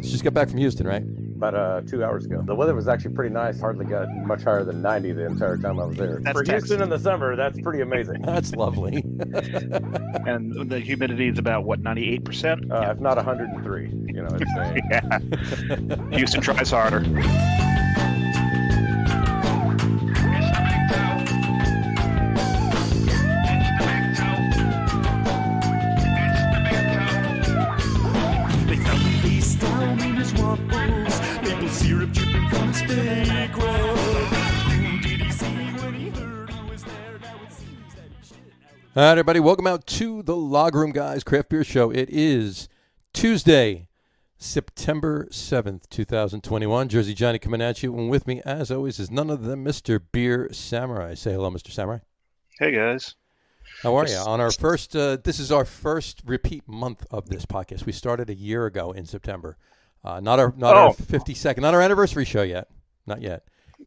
Just got back from Houston, right? About 2 hours ago. The weather was actually pretty nice. Hardly got much higher than 90 the entire time I was there. That's For Texas. Houston in the summer, that's pretty amazing. That's lovely. And the humidity is about, what, 98%? If not 103. You know, it's Yeah. Houston tries harder. All right, everybody, welcome out to the Log Room Guys Craft Beer Show. It is Tuesday, September 7th, 2021. Jersey Johnny coming at you, and with me, as always, is none other than Mr. Beer Samurai. Say hello, Mr. Samurai. Hey, guys. How are you? On our first, this is our first repeat month of this podcast. We started a year ago in September. Not our 52nd, not our anniversary show yet. Not yet.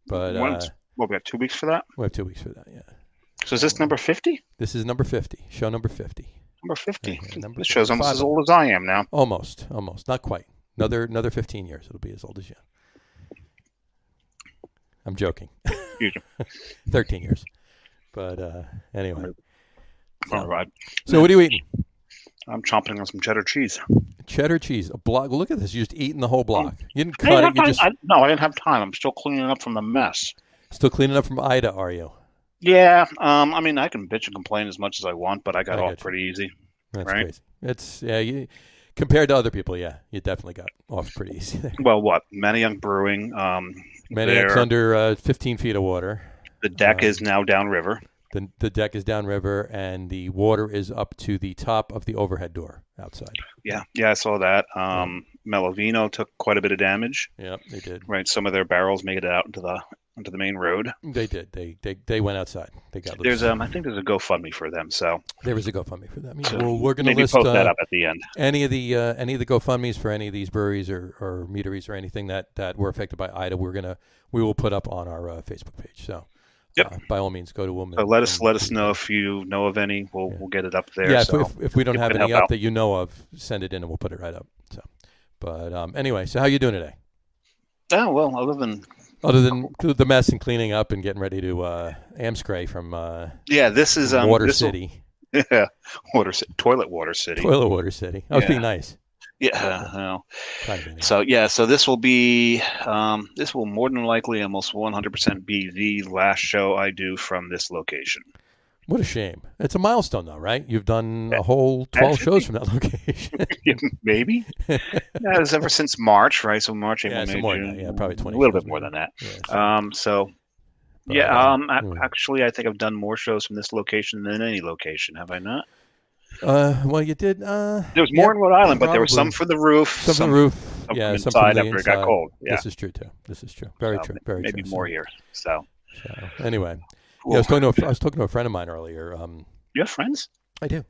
But we got 2 weeks for that? We have 2 weeks for that, yeah. So is this number 50? This is number 50, show number 50. Number 50. Yeah, This show's almost as old as I am now. Almost. Not quite. Another 15 years. It'll be as old as you. I'm joking. 13 years. But anyway. All right. So what are you eating? I'm chomping on some cheddar cheese. Cheddar cheese. A block. Look at this. You're just eating the whole block. You didn't cut it. No, I didn't have time. I'm still cleaning up from the mess. Still cleaning up from Ida, are you? Yeah. I mean, I can bitch and complain as much as I want, but I got off pretty easy. That's right? crazy. It's compared to other people, yeah, you definitely got off pretty easy there. Well, what? Manayunk Brewing. Manayunk's under 15 feet of water. The deck is now downriver. The deck is downriver, and the water is up to the top of the overhead door outside. Yeah, I saw that. Melovino took quite a bit of damage. Yeah, they did. Right, some of their barrels made it out into the main road. They did. They went outside. They got loose. There's I think there's a GoFundMe for them. So there is a GoFundMe for them. Yeah, so well, we're going to list post that up at the end. Any of the GoFundMes for any of these breweries or meaderies or anything that were affected by Ida. We will put up on our Facebook page. So. Yep. By all means, go to them. So let us know if you know of any. We'll get it up there. Yeah, so if we don't have any up that you know of, send it in and we'll put it right up. So, but anyway, so how you doing today? Oh well, other than the mess and cleaning up and getting ready to Amscray from this is Water City. Yeah, Toilet Water City. Toilet Water City. That would be nice. Yeah. So this will be this will more than likely almost 100% be the last show I do from this location. What a shame. It's a milestone though, right? You've done a whole 12 shows from that location. Maybe. Yeah, it's ever since March, right? So March, April, May, June. Yeah, probably 20. A little bit more than that. Yeah, actually I think I've done more shows from this location than any location, have I not? Well, you did. There was more in Rhode Island, but there were some for the roof. Some from the roof. Some from inside the after it got cold. Yeah. This is true, too. Very true. Very true. Maybe more here. So anyway, I was talking to a friend of mine earlier. You have friends? I do.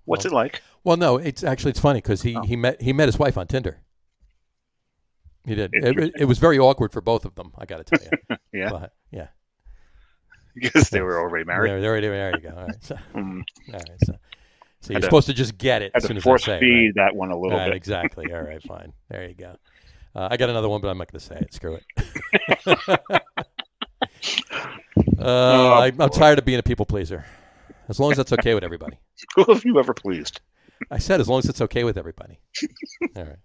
What's it like? Well, no, it's funny because he met his wife on Tinder. He did. It was very awkward for both of them, I got to tell you. Yeah. But, yeah. Because they were already married. They're already married. There you go. All right. So you're supposed to just get it as soon as I say it. Feed that one a little bit. Exactly. All right, fine. There you go. I got another one, but I'm not going to say it. Screw it. I'm tired of being a people pleaser. As long as that's okay with everybody. Who have you ever pleased? I said as long as it's okay with everybody. All right.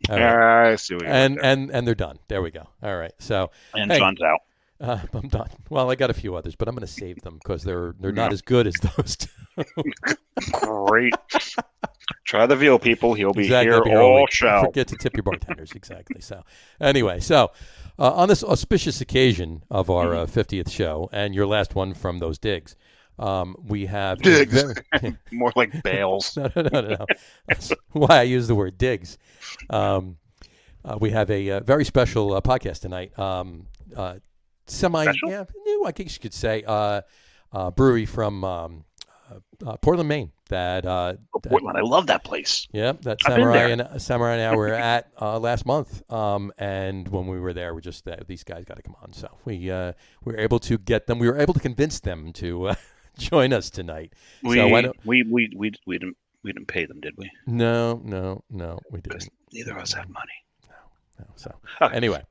I see what you're and they're done. There we go. All right. So John's out. I'm done. Well, I got a few others, but I'm going to save them because they're not as good as those two. Great. Try the veal, people. He'll be here all show. Forget to tip your bartenders. Exactly. So anyway, on this auspicious occasion of our 50th show and your last one from those digs, we have digs. More like bales. No. That's why I use the word digs. We have a very special podcast tonight. New, I guess you could say, brewery from Portland, Maine. Portland, I love that place. Yeah, that Samurai and I were at last month. And when we were there, these guys got to come on. So we were able to get them. We were able to convince them to join us tonight. We didn't We didn't pay them, did we? No, we didn't. Neither of us have money. No. So Okay. anyway,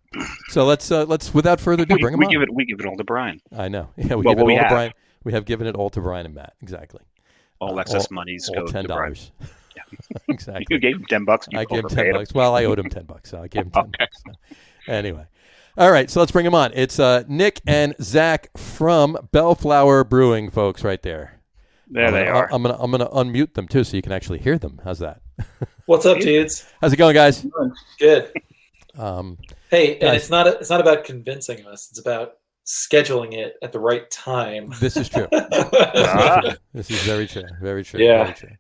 so let's without further ado bring them on. We give it all to Brian. I know. Yeah, we give it all to Brian. We have given it all to Brian and Matt. Exactly. All excess monies go $10. to Brian. Yeah. Exactly. You gave him $10. I gave him $10. Well, I owed him $10, so I gave him $10. So. Anyway, all right. So let's bring him on. It's Nick and Zach from Belleflower Brewing, folks, right there. There they are. I'm gonna unmute them too, so you can actually hear them. How's that? What's up, dudes? How's it going, guys? Good. Hey, and guys, it's not about convincing us. It's about scheduling it at the right time. This is true. This is very true. Very true. Yeah. Very true.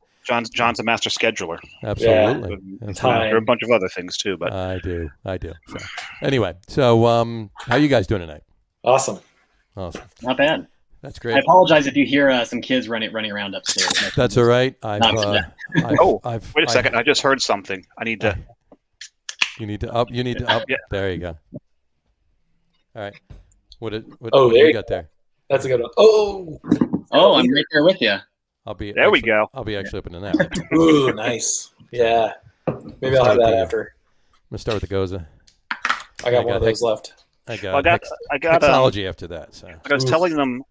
John's a master scheduler. Absolutely. Yeah. Time. There are a bunch of other things too, but I do. So anyway, how you guys doing tonight? Awesome. Not bad. That's great. I apologize if you hear some kids running around upstairs. That's all right. Wait a second. I just heard something. I need to. You need to up. Yeah. There you go. All right. What do there you got there? That's a good one. Oh, I'm right there with you. We go. I'll be actually opening that. Ooh, nice. Yeah. Maybe I'll have that after. I'm gonna start with the Goza. I got one of those left. I got Hexology after that. So I was telling them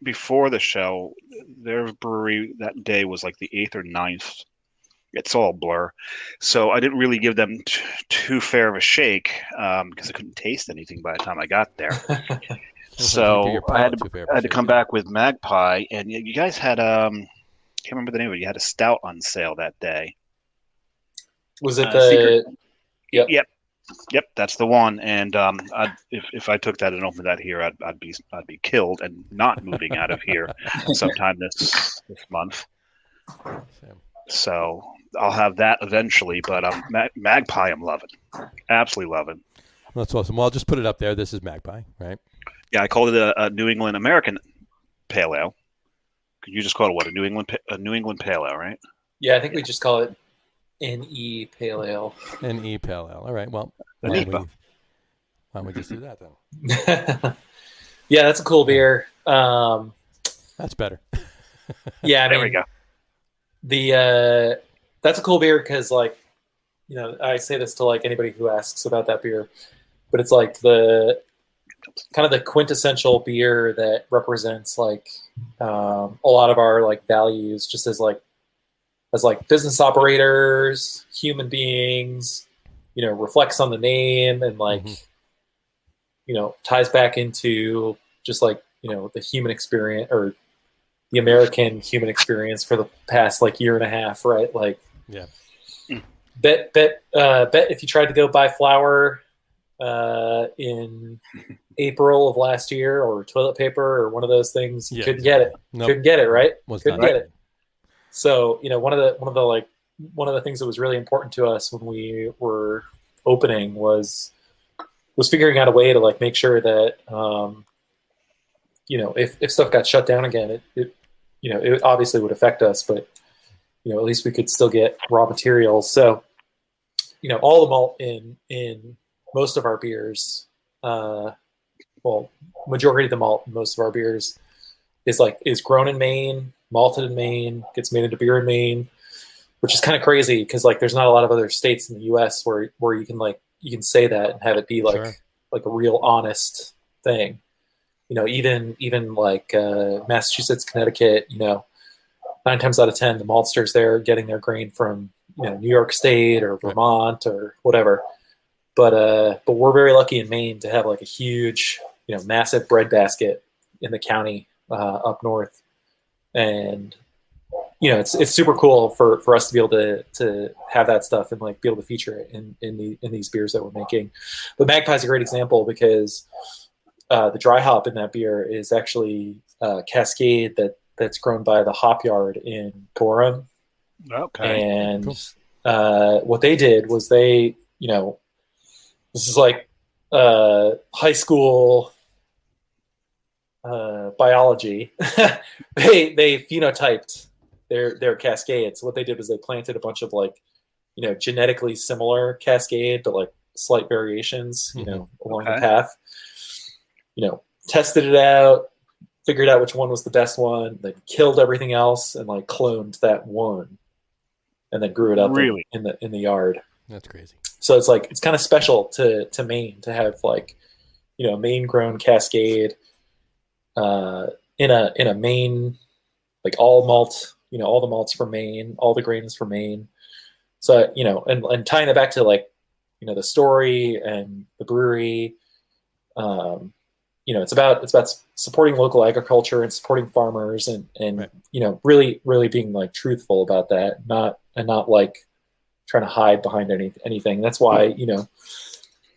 before the show, their brewery that day was like the 8th or 9th. It's all blur. So I didn't really give them too fair of a shake because I couldn't taste anything by the time I got there. So I had to come back with Magpie, and you guys had I can't remember the name of it. You had a stout on sale that day. Was it the? Yep, that's the one. And if I took that and opened that here, I'd be killed and not moving out of here sometime this month. So I'll have that eventually. But Magpie, I'm loving, absolutely loving. That's awesome. Well, I'll just put it up there. This is Magpie, right? Yeah, I called it a New England American Pale Ale. Could you just call it what? A New England Pale Ale, right? Yeah, I think we just call it NE Pale Ale. NE Pale Ale. All right. Well, why don't we just do that then? Yeah, that's a cool beer. That's better. Yeah, there we go. That's a cool beer because, like, I say this to like anybody who asks about that beer, but it's like the kind of the quintessential beer that represents like a lot of our like values, just as business operators, human beings, reflects on the name and like, ties back into just like, the human experience or the American human experience for the past like year and a half, right? Like, yeah. Bet if you tried to go buy flour in April of last year or toilet paper or one of those things, you couldn't get it. Nope. Couldn't get it, right? Couldn't get right. it. So, one of the things that was really important to us when we were opening was figuring out a way to like make sure that if stuff got shut down again, it obviously would affect us, but at least we could still get raw materials. So, all the malt in most of our beers, majority of the malt in most of our beers is grown in Maine, malted in Maine, gets made into beer in Maine, which is kind of crazy because like there's not a lot of other states in the U.S. where you can say that and have it be like Sure. like a real honest thing. Even like Massachusetts, Connecticut, 9 times out of 10, the maltsters there are getting their grain from New York State or Vermont or whatever. But we're very lucky in Maine to have like a huge, massive bread basket in the county up north, and it's super cool for us to be able to have that stuff and like be able to feature it in these beers that we're making. But Magpie is a great example because the dry hop in that beer is actually Cascade that's grown by the Hop Yard in Gorham. Okay. And cool. What they did was this is like high school biology. they phenotyped their Cascades. What they did was they planted a bunch of like, genetically similar Cascade, but like slight variations, along the path. Tested it out, figured out which one was the best one, then killed everything else and like cloned that one. and then grew it up Really? in the yard. That's crazy. So it's like it's kind of special to Maine to have like, Maine grown Cascade in a Maine, like all malt, all the malts from Maine, all the grains from Maine. So and tying it back to like the story and the brewery. It's about supporting local agriculture and supporting farmers and right. Really really being like truthful about that, not like trying to hide behind anything. That's why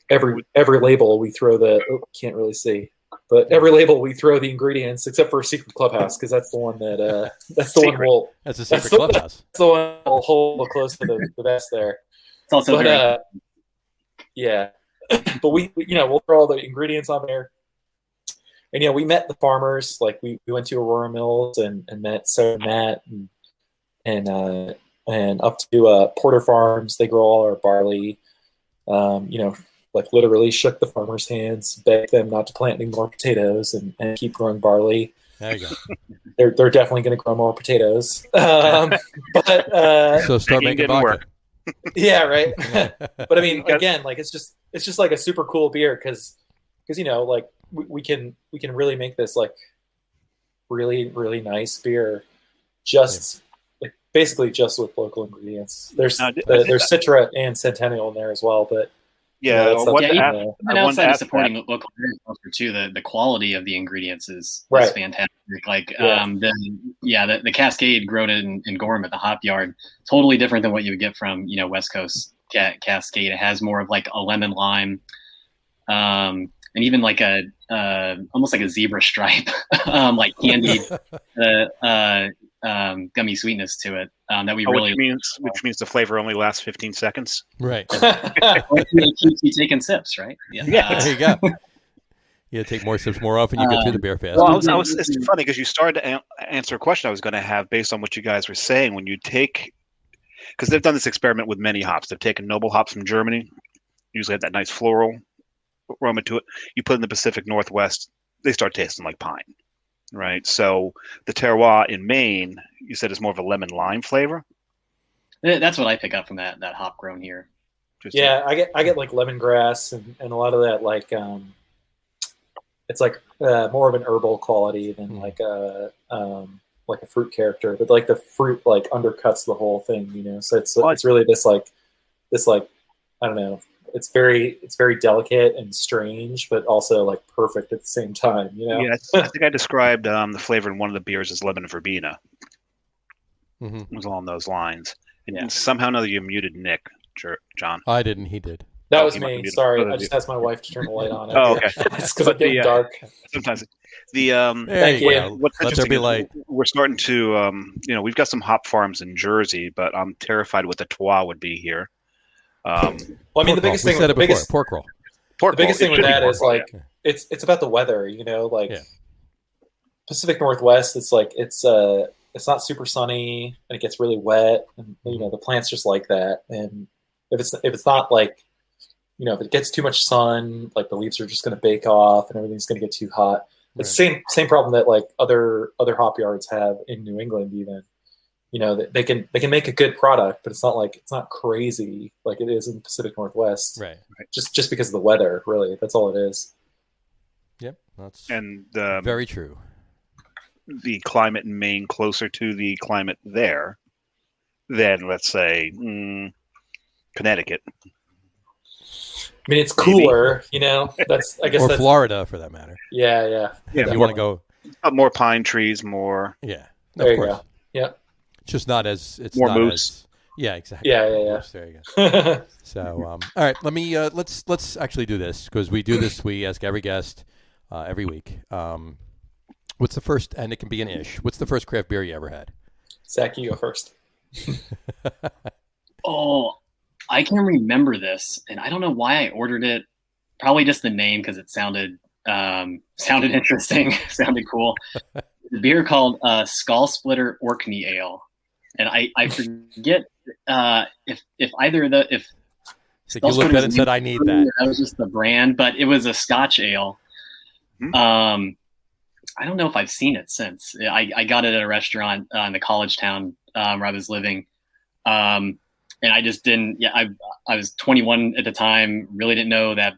every label we throw can't really see, but every label we throw the ingredients except for Secret Clubhouse, because that's the one that's the Secret. one we'll That's a secret clubhouse. that's the one we'll hold close to the best there. It's also very yeah, but we'll throw all the ingredients on there. And we met the farmers. Like we went to Aurora Mills and met Sarah and Matt and up to Porter Farms. They grow all our barley. Like literally shook the farmers' hands, begged them not to plant any more potatoes and keep growing barley. There you go. They're definitely going to grow more potatoes. But So start making vodka. Work. Yeah, right. But I mean, again, like it's just like a super cool beer because like we can really make this like really really nice beer, like basically just with local ingredients. There's Citra and Centennial in there as well, but yeah, and outside of supporting local agriculture too, the quality of the ingredients is fantastic. Like the Cascade grown in Gorham at the hop yard, totally different than what you would get from West Coast Cascade. It has more of like a lemon lime, and even like a almost like a zebra stripe, like candied gummy sweetness to it. That we really which means the flavor only lasts 15 seconds. Right. It keeps you taking sips, right? Yeah. There you go. You take more sips more often. You get through the beer fast. Well, it's funny because you started to answer a question I was going to have based on what you guys were saying. When you take, because they've done this experiment with many hops. They've taken noble hops from Germany, usually have that nice floral aroma to it. You put in the Pacific Northwest, they start tasting like pine, right? So the terroir in Maine, you said, is more of a lemon lime flavor. That's what I pick up from that hop grown here. I get like lemongrass and a lot of that like it's like more of an herbal quality than like a fruit character, but like the fruit like undercuts the whole thing, So it's really this like I don't know. It's very delicate and strange, but also like perfect at the same time, Yeah, I think I described the flavor in one of the beers as lemon verbena. Mm-hmm. It was along those lines. And somehow or another you muted Nick, John. I didn't. He did. That was me. Sorry, I just asked my wife to turn the light on. Oh, okay. It's because it's getting dark. Sometimes Thank you. What's Let there be light. We're starting to, we've got some hop farms in Jersey, but I'm terrified what the terroir would be here. Well, I mean, the biggest thing. We said it before. Pork roll. The biggest thing with that is like it's about the weather. Like Pacific Northwest. It's like it's not super sunny and it gets really wet, and the plants just like that. And if it's not like if it gets too much sun, like the leaves are just going to bake off and everything's going to get too hot. It's the same problem that like other hop yards have in New England. Even they can make a good product, but it's not crazy like it is in the Pacific Northwest. Right. Just because of the weather, really. That's all it is. Yep. That's very true. The climate in Maine closer to the climate there than, let's say, Connecticut. I mean, it's cooler, That's I guess or that's, Florida for that matter. Yeah. If you want to go, more pine trees, more. Yeah. There you go. Yeah. It's just not as it's more not moose. Yeah, exactly. Yeah. There you go. So, all right, let me let's actually do this because we do this. We ask every guest every week. What's the first? And it can be an ish. What's the first craft beer you ever had? Zach, you go first. Oh, I can remember this, and I don't know why I ordered it. Probably just the name because it sounded interesting, sounded cool. The beer called Skull Splitter Orkney Ale, and I forget if either of the if. So you looked at it and said, "I need that." That was just the brand, but it was a Scotch ale. I don't know if I've seen it since. I got it at a restaurant in the college town where I was living. And I just didn't. Yeah, I was 21 at the time. Really didn't know that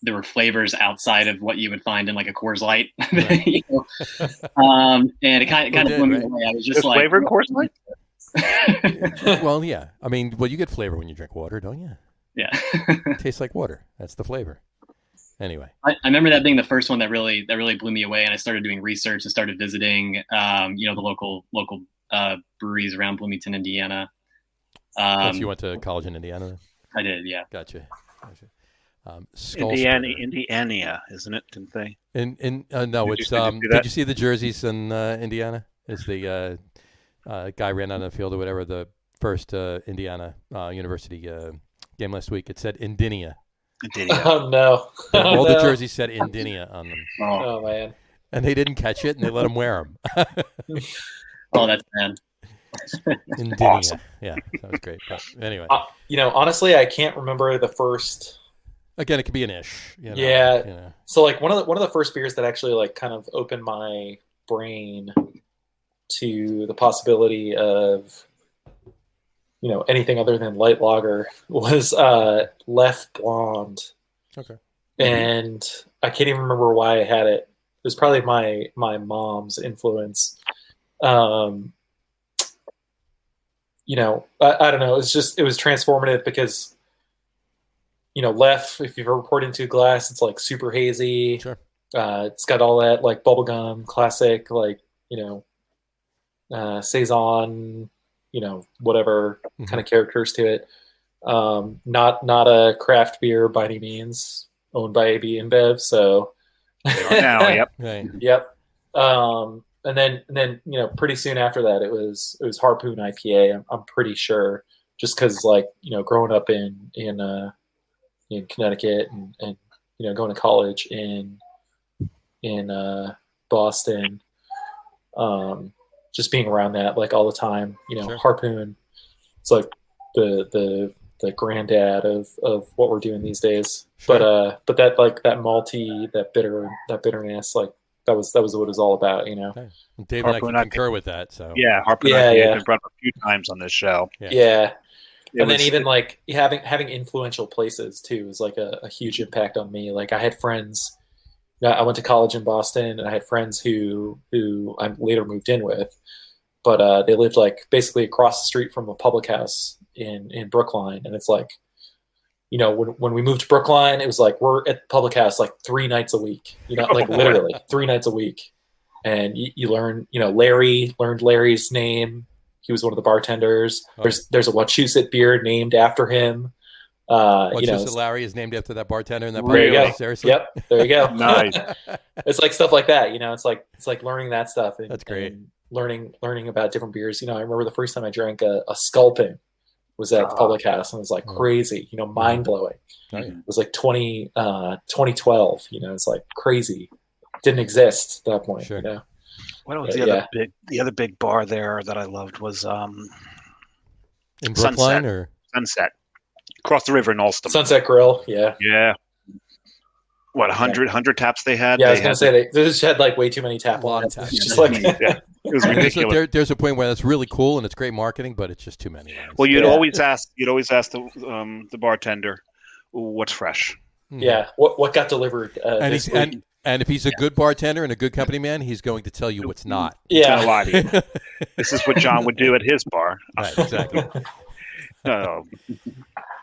there were flavors outside of what you would find in like a Coors Light. Right. And it kind of blew me away. I was just like, flavor in Coors Light. Well, yeah. I mean, you get flavor when you drink water, don't you? Yeah. It tastes like water. That's the flavor. Anyway, I remember that being the first one that really blew me away, and I started doing research and started visiting, the local breweries around Bloomington, Indiana. you went to college in Indiana then? I did, yeah. Gotcha. Indiana, isn't it? Didn't they? No, it's. Did you see the jerseys in Indiana? It's the guy ran on the field or whatever. The first Indiana University game last week. It said Indiana. Oh no! All the jerseys said Indiana on them. Oh man! And they didn't catch it, and they let them wear them. Oh, that's bad. Indiana. Awesome. Yeah, that was great. But anyway, honestly, I can't remember the first. Again, it could be an ish. Yeah. So like one of the first beers that actually like kind of opened my brain to the possibility of anything other than light lager was Left Blonde. Okay. And I can't even remember why I had it. It was probably my mom's influence. I don't know. It was transformative because, Left, if you've ever poured into a glass, it's like super hazy. Sure. It's got all that like bubblegum classic, like, Saison, whatever kind of characters to it. Not a craft beer by any means, owned by AB InBev. So now, yep. Right. Yep. And then pretty soon after that, it was Harpoon IPA. I'm pretty sure, just because growing up in Connecticut and going to college in Boston, just being around that like all the time, Sure. Harpoon, it's like the granddad of what we're doing these days. Sure. But that like that malty, that bitterness, like that was what it was all about, Okay. Dave and I can concur with that. So yeah, Harpoon IPA has been brought up a few times on this show. Yeah. And then even like having influential places too is like a huge impact on me. Like I had friends. I went to college in Boston, and I had friends who I later moved in with, but they lived like basically across the street from a public house in Brookline, and it's like, when we moved to Brookline, it was like we're at the public house like 3 nights a week, like literally 3 nights a week, and you learn, Larry learned Larry's name. He was one of the bartenders. Oh. There's a Wachusett beer named after him. Wachusett Larry is named after that bartender in that bar. There you go. Seriously? Yep. There you go. Nice. It's like stuff like that. It's like learning that stuff. And, that's great. And learning about different beers. I remember the first time I drank a Sculpin was at the public house, and it was like crazy. Mind blowing. Oh, yeah. It was like 2012. It's like crazy. Didn't exist at that point. Sure. What was the other big bar there that I loved was in Brookline or Sunset. Across the river in Alston. Sunset Grill, yeah. Yeah. What, 100 taps they had? Yeah, I was going to say they just had like way too many tap lines. Just like, it was ridiculous. There's a point where that's really cool and it's great marketing, but it's just too many lines. Well, you'd always ask the bartender, what's fresh? Yeah, what got delivered and if he's a good bartender and a good company man, he's going to tell you what's not. Yeah. This is what John would do at his bar. Right, exactly. No.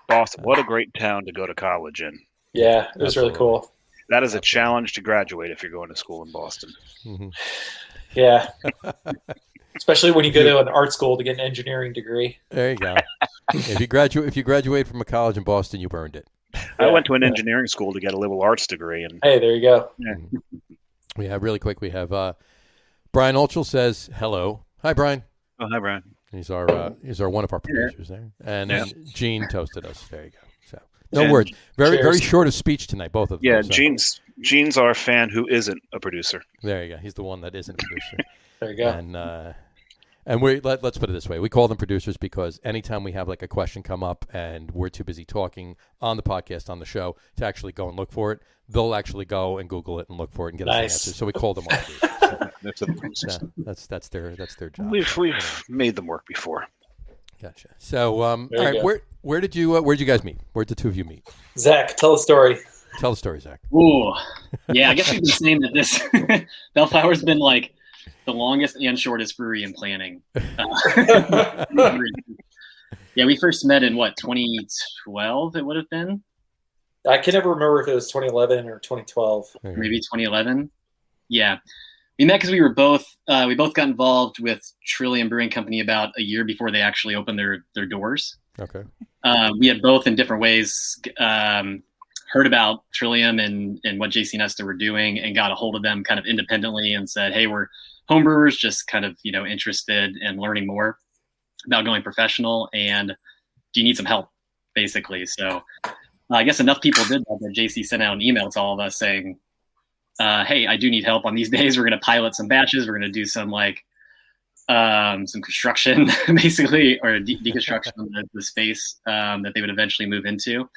Boston, what a great town to go to college in. Yeah, it was really cool. That is a challenge to graduate if you're going to school in Boston. Mm-hmm. Yeah. Especially when you go to an art school to get an engineering degree. There you go. If you graduate from a college in Boston, you've earned it. I went to an engineering school to get a liberal arts degree. And hey, there you go. Yeah. We have really quick. We have Brian Olchel says hello. Hi, Brian. Oh, hi, Brian. He's our one of our producers there, and then Gene toasted us. There you go. So no words. Very short of speech tonight, both of them. Yeah, so. Gene's our fan who isn't a producer. There you go. He's the one that isn't a producer. There you go. And let's put it this way: we call them producers because anytime we have like a question come up and we're too busy talking on the podcast on the show to actually go and look for it, they'll actually go and Google it and look for it and get us an answer. So we call them our producers. That's the producers. That's their job. We've made them work before. Gotcha. So, all There you right, go. where'd you guys meet? Where'd the two of you meet? Zach, tell a story. Tell the story, Zach. Ooh, yeah. I guess we've been saying that this Belleflower's been like the longest and shortest brewery in planning. Yeah, we first met in 2012. It would have been. I can never remember if it was 2011 or 2012. Maybe 2011. Yeah, we met because we both got involved with Trillium Brewing Company about a year before they actually opened their doors. Okay. We had both in different ways heard about Trillium and what JC Nestor were doing, and got a hold of them kind of independently and said, "Hey, we're homebrewers, just kind of interested in learning more about going professional, and do you need some help?" Basically, so I guess enough people did that JC sent out an email to all of us saying, "Hey, I do need help on these days. We're going to pilot some batches. We're going to do some some construction, basically, or deconstruction of the space that they would eventually move into."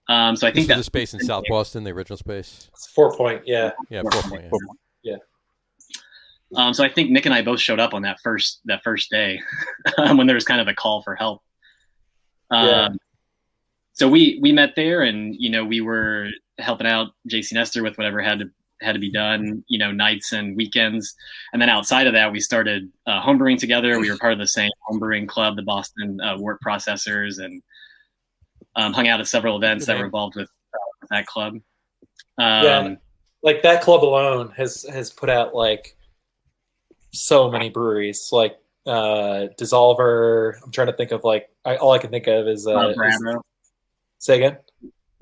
So I think that's the space in South Boston, the original space. It's 4 Point, yeah. Yeah, 4 Point. Yeah. So I think Nick and I both showed up on that first day when there was kind of a call for help. So we met there, and we were helping out JC Nestor with whatever had to be done, nights and weekends. And then outside of that, we started homebrewing together. We were part of the same homebrewing club, the Boston Wort Processors, and hung out at several events that were involved with that club. Like that club alone has put out like so many breweries, like Dissolver. I'm trying to think of all I can think of is Brado. Say again.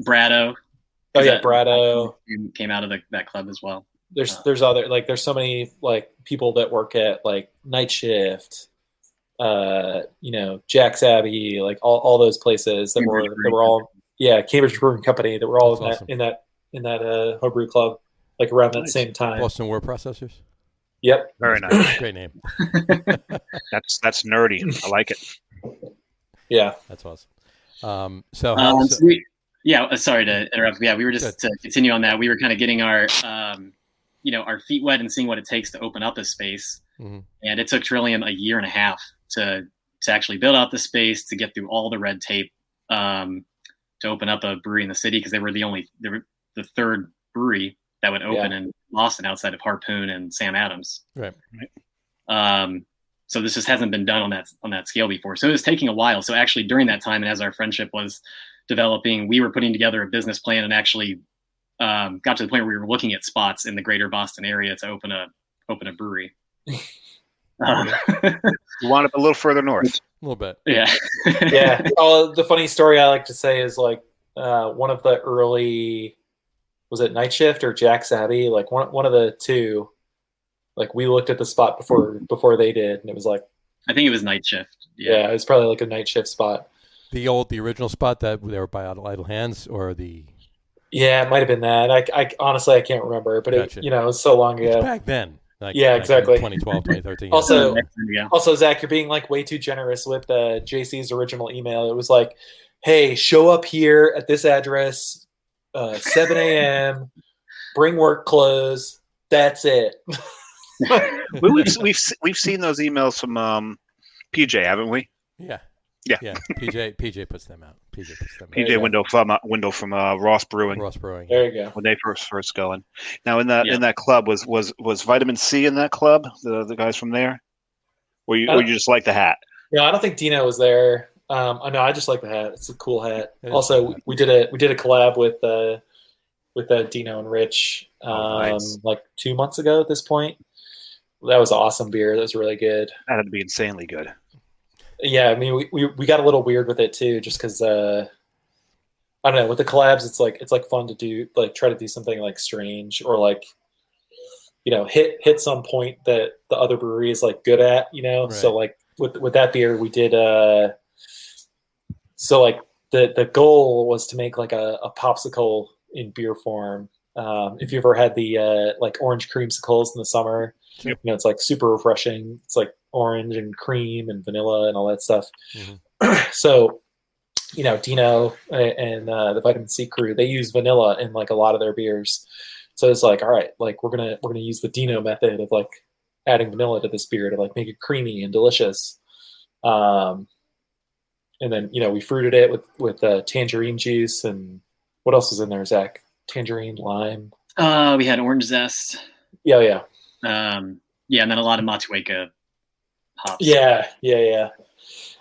Brado. Oh yeah, Brado came out of that club as well. There's other there's so many people that work at Night Shift, Jack's Abbey, all those places that were all Cambridge Brewing Company that were all in that homebrew club around that same time. Boston Wort Processors. Yep. Very nice. Great name. That's nerdy. I like it. Yeah. That's awesome. Sorry to interrupt. Yeah, we were just to continue on that. We were kind of getting our our feet wet and seeing what it takes to open up a space. Mm-hmm. And it took Trillium a year and a half to actually build out the space, to get through all the red tape, to open up a brewery in the city, because they were the third brewery that would open in Boston outside of Harpoon and Sam Adams. Right. So this just hasn't been done on that scale before. So it was taking a while. So actually during that time, and as our friendship was developing, we were putting together a business plan, and actually got to the point where we were looking at spots in the greater Boston area to open a brewery. You want it a little further north. A little bit. Yeah. Yeah. Oh, the funny story I like to say is one of the early, was it Night Shift or Jack's Abbey? One of the two, we looked at the spot before they did, and it was I think it was Night Shift. Yeah, it was probably a Night Shift spot. The original spot that they were by Idle Hands, or the... Yeah, it might have been that. I honestly, I can't remember, but Gotcha. it was so long ago. It's back then. Exactly. 2012, 2013. Also, Zach, you're being way too generous with JC's original email. It was hey, show up here at this address, 7 a.m., bring work clothes. That's it. We've seen those emails from PJ, haven't we? Yeah. Yeah. PJ puts them out. PJ window from Ross Brewing. There you go. When they first going. Now in that club was Vitamin C in that club? The guys from there? Or you just like the hat? Yeah, I don't think Dino was there. I just like the hat. It's a cool hat. Also, we did a collab with Dino and Rich nice. 2 months ago at this point. That was an awesome beer. That was really good. That had to be insanely good. Yeah, I mean, we got a little weird with it too, just because I don't know. With the collabs, it's fun to do, try to do something strange, or hit some point that the other brewery is good at, Right. So with that beer, we did the goal was to make a popsicle in beer form. If you ever had the orange creamsicles in the summer, yep. It's super refreshing. It's orange and cream and vanilla and all that stuff. Mm-hmm. So, Dino and the Vitamin C crew, they use vanilla in a lot of their beers. So it's all right, we're gonna use the Dino method of adding vanilla to this beer to make it creamy and delicious. then we fruited it with tangerine juice, and what else was in there, Zach? Tangerine, lime. We had orange zest. Yeah. And then a lot of Matueka hops. Yeah.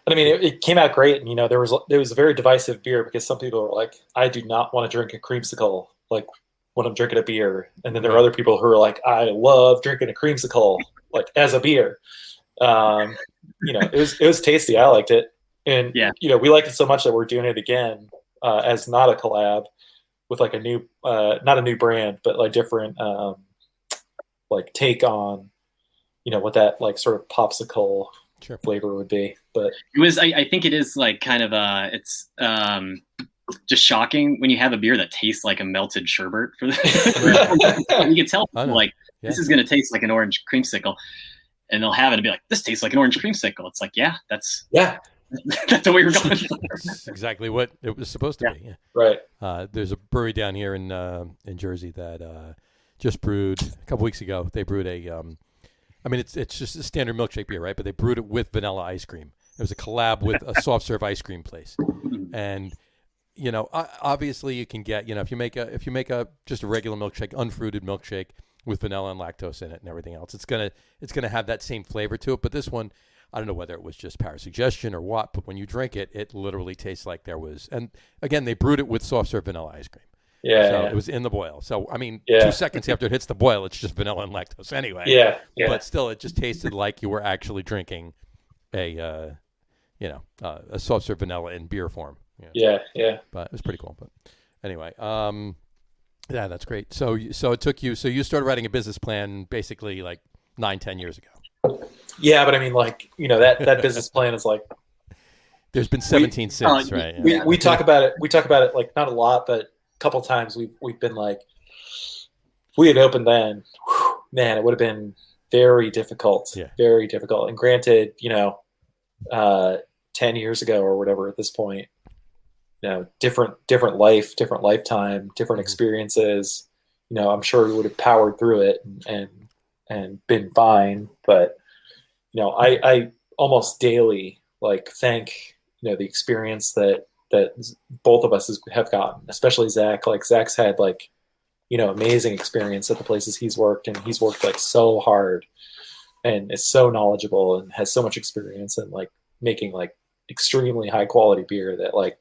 And I mean, it came out great, and there was a very divisive beer because some people were like, I do not want to drink a creamsicle like when I'm drinking a beer, and then there are other people who are like, I love drinking a creamsicle like as a beer. It was tasty. I liked it, and we liked it so much that we're doing it again as not a collab with like a new, not a new brand, but like different, like take on, what that like sort of popsicle flavor would be. But it was, I think it is like kind of it's just shocking when you have a beer that tastes like a melted sherbet for the you can tell like this is going to taste like an orange creamsicle, and they'll have it and be like, this tastes like an orange creamsicle. It's like, that's what we were going for. That's exactly what it was supposed to be. Yeah. Right. There's a brewery down here in Jersey that just brewed a couple weeks ago. They brewed it's just a standard milkshake beer, right? But they brewed it with vanilla ice cream. It was a collab with a soft serve ice cream place, and obviously you can get if you make a just a regular milkshake, unfruited milkshake with vanilla and lactose in it and everything else, it's gonna have that same flavor to it. But this one, I don't know whether it was just power suggestion or what, but when you drink it, it literally tastes like there was. And again, they brewed it with soft serve vanilla ice cream. Yeah. So it was in the boil. So, 2 seconds after it hits the boil, it's just vanilla and lactose anyway. Yeah. But still, it just tasted like you were actually drinking a soft serve vanilla in beer form. Yeah. But it was pretty cool. But anyway, yeah, that's great. So it took you. So you started writing a business plan basically like 9-10 years ago. Yeah, but I mean, like that business plan is like. There's been 17 since, right? Yeah. We talk about it. We talk about it like not a lot, but a couple times we've been like, if we had opened then, man, it would have been very difficult. Yeah. Very difficult. And granted, 10 years ago or whatever at this point, different life, different lifetime, different experiences. I'm sure we would have powered through it and been fine. But I almost daily like thank the experience that both of us have gotten, especially Zach. Like Zach's had like amazing experience at the places he's worked, and he's worked like so hard and is so knowledgeable and has so much experience and like making like extremely high quality beer that like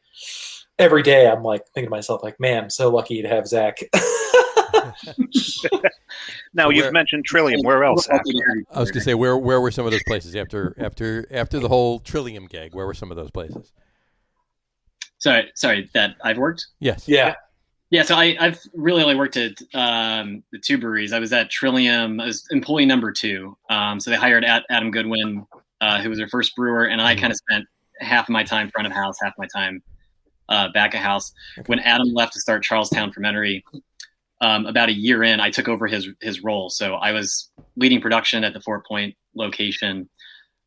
every day I'm like thinking to myself like, man, I'm so lucky to have Zach. Now you've mentioned Trillium. Where else? I was gonna say where were some of those places after the whole Trillium gig? Where were some of those places? Sorry, that I've worked? Yes. Yeah. So I've really only worked at the two breweries. I was at Trillium. I was employee number 2. So they hired Adam Goodwin, who was their first brewer, and I kind of spent half of my time front of house, half of my time back of house. Okay. When Adam left to start Charlestown Fermentory, about a year in, I took over his role. So I was leading production at the Fort Point location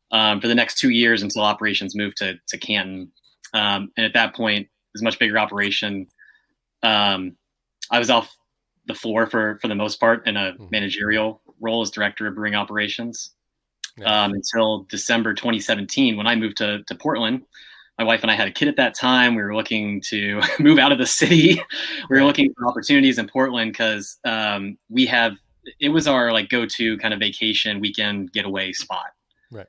for the next 2 years until operations moved to Canton. And at that point, it was a much bigger operation. I was off the floor for the most part in a managerial role as director of brewing operations until December 2017 when I moved to Portland. My wife and I had a kid at that time. We were looking to move out of the city. We were looking for opportunities in Portland because it was our like go-to kind of vacation weekend getaway spot. Right.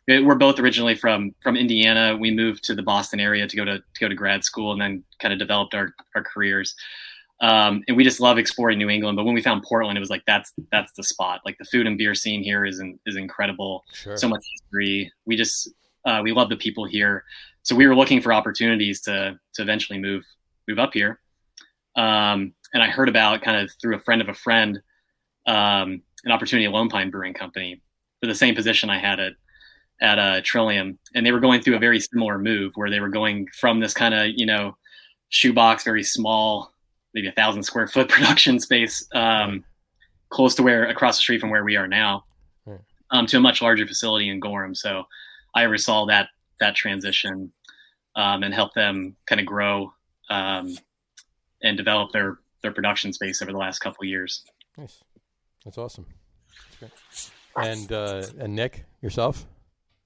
We're both originally from Indiana. We moved to the Boston area to go to grad school and then kind of developed our careers. And we just love exploring New England. But when we found Portland, it was like that's the spot. Like the food and beer scene here is incredible. Sure. So much history. We love the people here. So we were looking for opportunities to eventually move up here. And I heard about kind of through a friend of a friend, an opportunity at Lone Pine Brewing Company for the same position I had at Trillium. And they were going through a very similar move where they were going from this kind of, shoebox, very small, maybe 1,000 square foot production space, close to across the street from where we are now, to a much larger facility in Gorham. So I oversaw that transition and helped them kind of grow and develop their production space over the last couple of years. Nice. That's awesome. That's great. And Nick, yourself?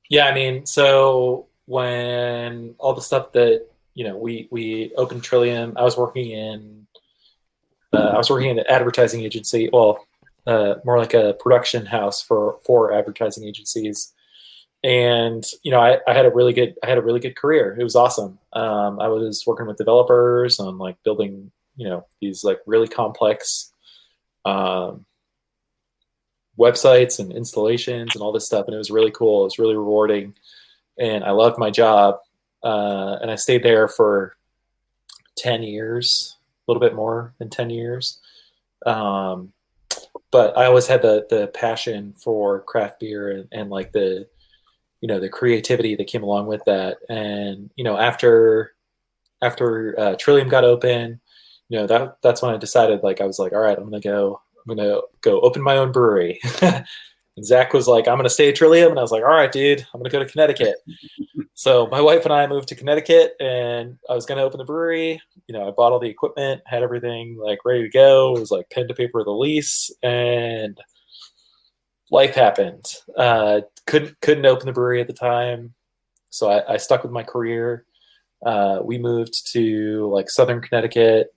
Yeah, I mean, so when all the stuff that, we opened Trillium, I was working in an advertising agency. Well, more like a production house for advertising agencies. And, I had a really good career. It was awesome. I was working with developers on like building, these like really complex, websites and installations and all this stuff. And it was really cool. It was really rewarding. And I loved my job. And I stayed there for 10 years, a little bit more than 10 years. But I always had the passion for craft beer and like the creativity that came along with that. And, after Trillium got open, that's when I decided, like, I was like, all right, I'm going to go open my own brewery. And Zach was like, I'm going to stay at Trillium. And I was like, all right, dude, I'm going to go to Connecticut. So my wife and I moved to Connecticut, and I was going to open the brewery. I bought all the equipment, had everything like ready to go. It was like pen to paper of the lease, and life happened. Couldn't open the brewery at the time. So I stuck with my career. We moved to like Southern Connecticut,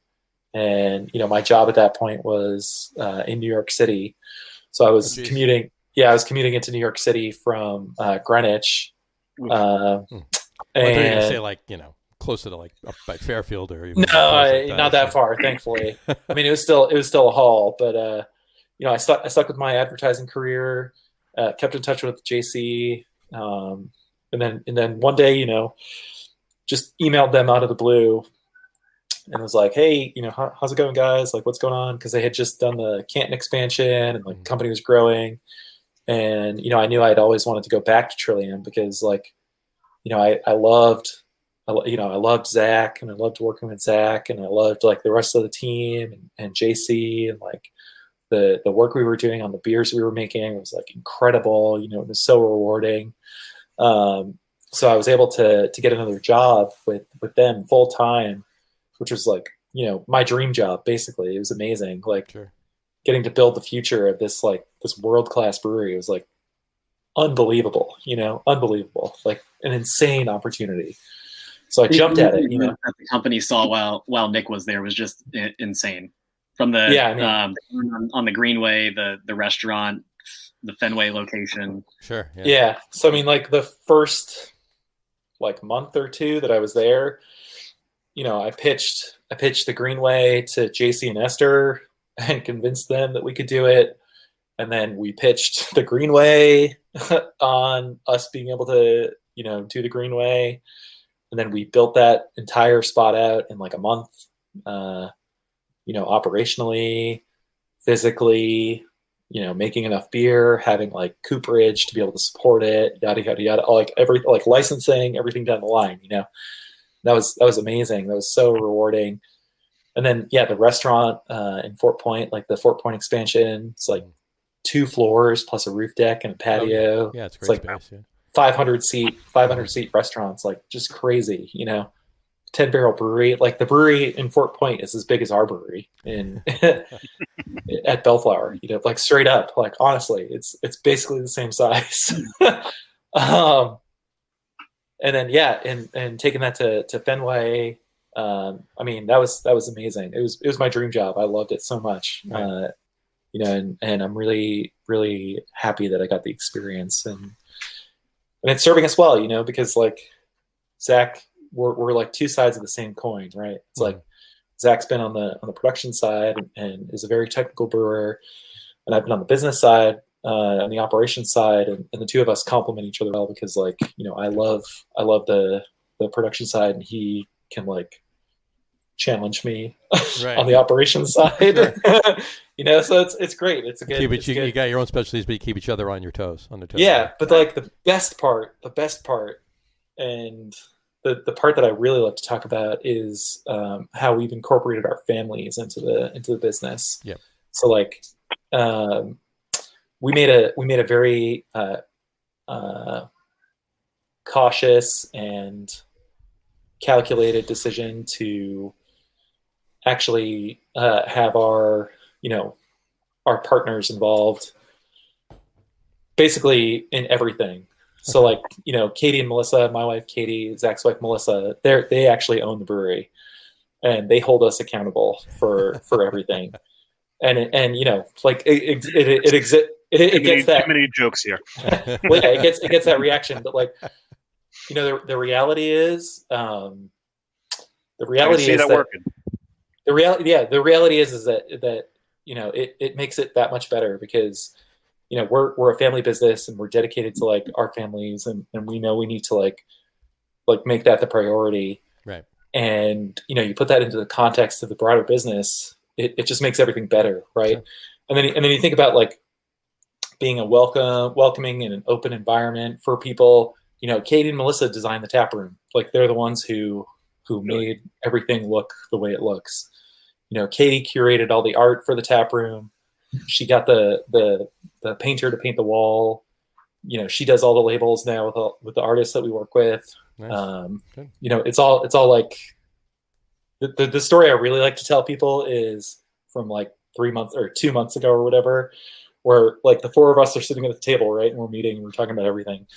and, my job at that point was in New York City. So I was commuting. Yeah, I was commuting into New York City from Greenwich. I thought you were going to say, like, closer to like up by Fairfield or even not that far, thankfully. I mean, it was still a haul, but I stuck with my advertising career, kept in touch with JC, and then one day, just emailed them out of the blue and was like, hey, how's it going, guys? Like, what's going on? Because they had just done the Canton expansion, and like the company was growing. And, I knew I'd always wanted to go back to Trillium because, like, I loved Zach, and I loved working with Zach, and I loved like the rest of the team and JC, and like the work we were doing on the beers we were making was like incredible. It was so rewarding. So I was able to get another job with them full time, which was like, my dream job, basically. It was amazing. Like, sure. Getting to build the future of this world-class brewery was like unbelievable, unbelievable, like an insane opportunity. So I jumped at it. That the company saw while Nick was there was just insane. From the on the Greenway, the restaurant, the Fenway location. Sure. Yeah. So I mean, like the first like month or two that I was there, I pitched the Greenway to JC and Esther and convinced them that we could do it. And then we pitched the Greenway on us being able to, do the Greenway. And then we built that entire spot out in like a month, operationally, physically, making enough beer, having like cooperage to be able to support it, yada, yada, yada, like licensing, everything down the line, that was amazing. That was so rewarding. And then, the restaurant in Fort Point, like the Fort Point expansion, it's like 2 floors plus a roof deck and a patio. Yeah, it's great like space. Yeah. 500 seat restaurants, like just crazy, 10-barrel brewery. Like the brewery in Fort Point is as big as our brewery at Belleflower, like straight up, like honestly, it's basically the same size. And then, and taking that to Fenway, I mean, that was amazing. It was my dream job. I loved it so much, right. And I'm really, really happy that I got the experience, and it's serving us well, because like Zach, we're like two sides of the same coin, right? It's like Zach's been on the production side and is a very technical brewer, and I've been on the business side, on the operations side, and the two of us complement each other well because, like, I love the production side, and he can like challenge me right. on the operations side. So it's great. It's a good. You got your own specialties, but you keep each other on their toes. Yeah, but like the best part, and the part that I really love to talk about is how we've incorporated our families into the business. Yeah. So like, we made a very cautious and calculated decision to actually have our partners involved basically in everything. So like, Katie and Melissa, my wife Katie, Zach's wife Melissa, they actually own the brewery, and they hold us accountable for everything. And like it gets that too many jokes here. Well, yeah, it gets that reaction, but like, the reality is that working. the reality is that it makes it that much better because we're a family business and we're dedicated to like our families, and we know we need to like make that the priority, right? And you put that into the context of the broader business, it just makes everything better, right? Sure. And then you think about like being a welcoming and an open environment for people. Katie and Melissa designed the tap room. Like they're the ones who made everything look the way it looks. Katie curated all the art for the tap room. She got the painter to paint the wall. She does all the labels now with the artists that we work with. Nice. It's all like the story I really like to tell people is from like 3 months or 2 months ago or whatever, where like the four of us are sitting at the table, right? And we're meeting and we're talking about everything.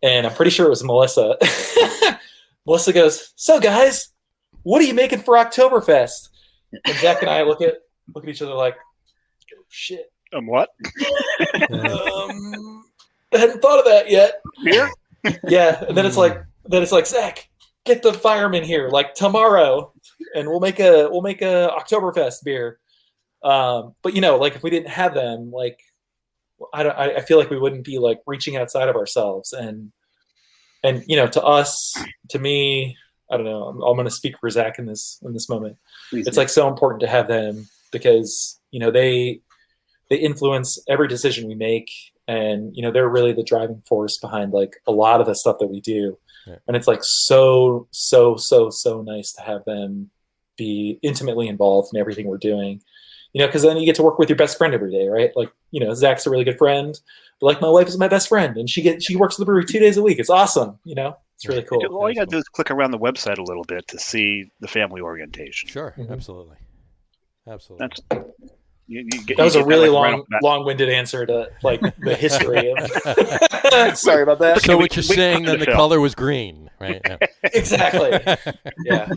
And I'm pretty sure it was Melissa. Melissa goes, "So guys, what are you making for Oktoberfest?" And Zach and I look at each other like, "Oh, shit. What? I hadn't thought of that yet." Here? Yeah. And then it's like, "Zach, get the firemen here like tomorrow, and we'll make a Oktoberfest beer." But like if we didn't have them, like I feel like we wouldn't be like reaching outside of ourselves, and to us, to me, I don't know. I'm going to speak for Zach in this moment. Please, it's like so important to have them because they influence every decision we make, and they're really the driving force behind like a lot of the stuff that we do. Yeah. And it's like so nice to have them be intimately involved in everything we're doing. Because then you get to work with your best friend every day, right? Like, Zach's a really good friend, but like my wife is my best friend, and she works at the brewery 2 days a week. It's awesome, It's really cool. All you got to do is click around the website a little bit to see the family orientation. Sure, mm-hmm. Absolutely. That was a really long-winded answer to like the history of. Sorry about that. So what you're saying then the color was green, right? Yeah. Exactly. Yeah.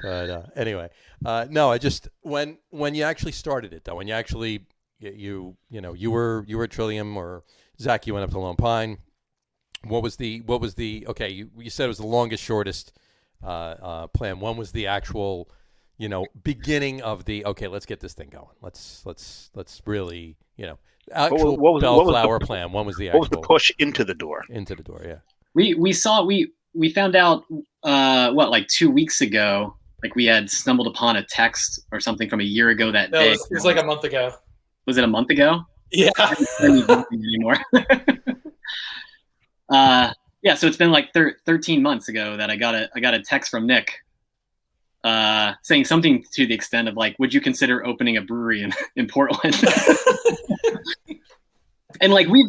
But anyway, no, I just when you actually started it though, when you actually you were at Trillium, or Zach, you went up to Lone Pine. What was the okay? You said it was the longest, shortest plan. When was the actual beginning of the okay? Let's get this thing going. Let's really actual Belleflower plan. When was the actual? What was the push into the door? Into the door, yeah. We found out like 2 weeks ago. Like we had stumbled upon a text or something from a year ago that day. It was like a month ago. Was it a month ago? Yeah. I don't need nothing anymore. Yeah, so it's been like 13 months ago that I got a text from Nick saying something to the extent of like, would you consider opening a brewery in Portland? And like we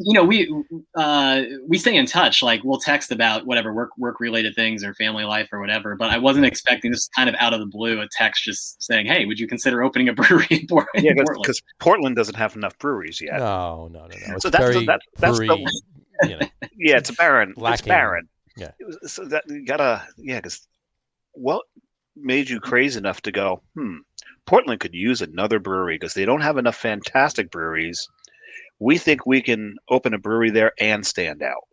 stay in touch. Like we'll text about whatever work related things or family life or whatever. But I wasn't expecting this kind of out of the blue a text just saying, "Hey, would you consider opening a brewery in Portland?" Yeah, because Portland doesn't have enough breweries yet. No. So that's the yeah, it's barren. Lacking. It's barren. Yeah. So that you gotta because what made you crazy enough to go? Portland could use another brewery because they don't have enough fantastic breweries. We think we can open a brewery there and stand out.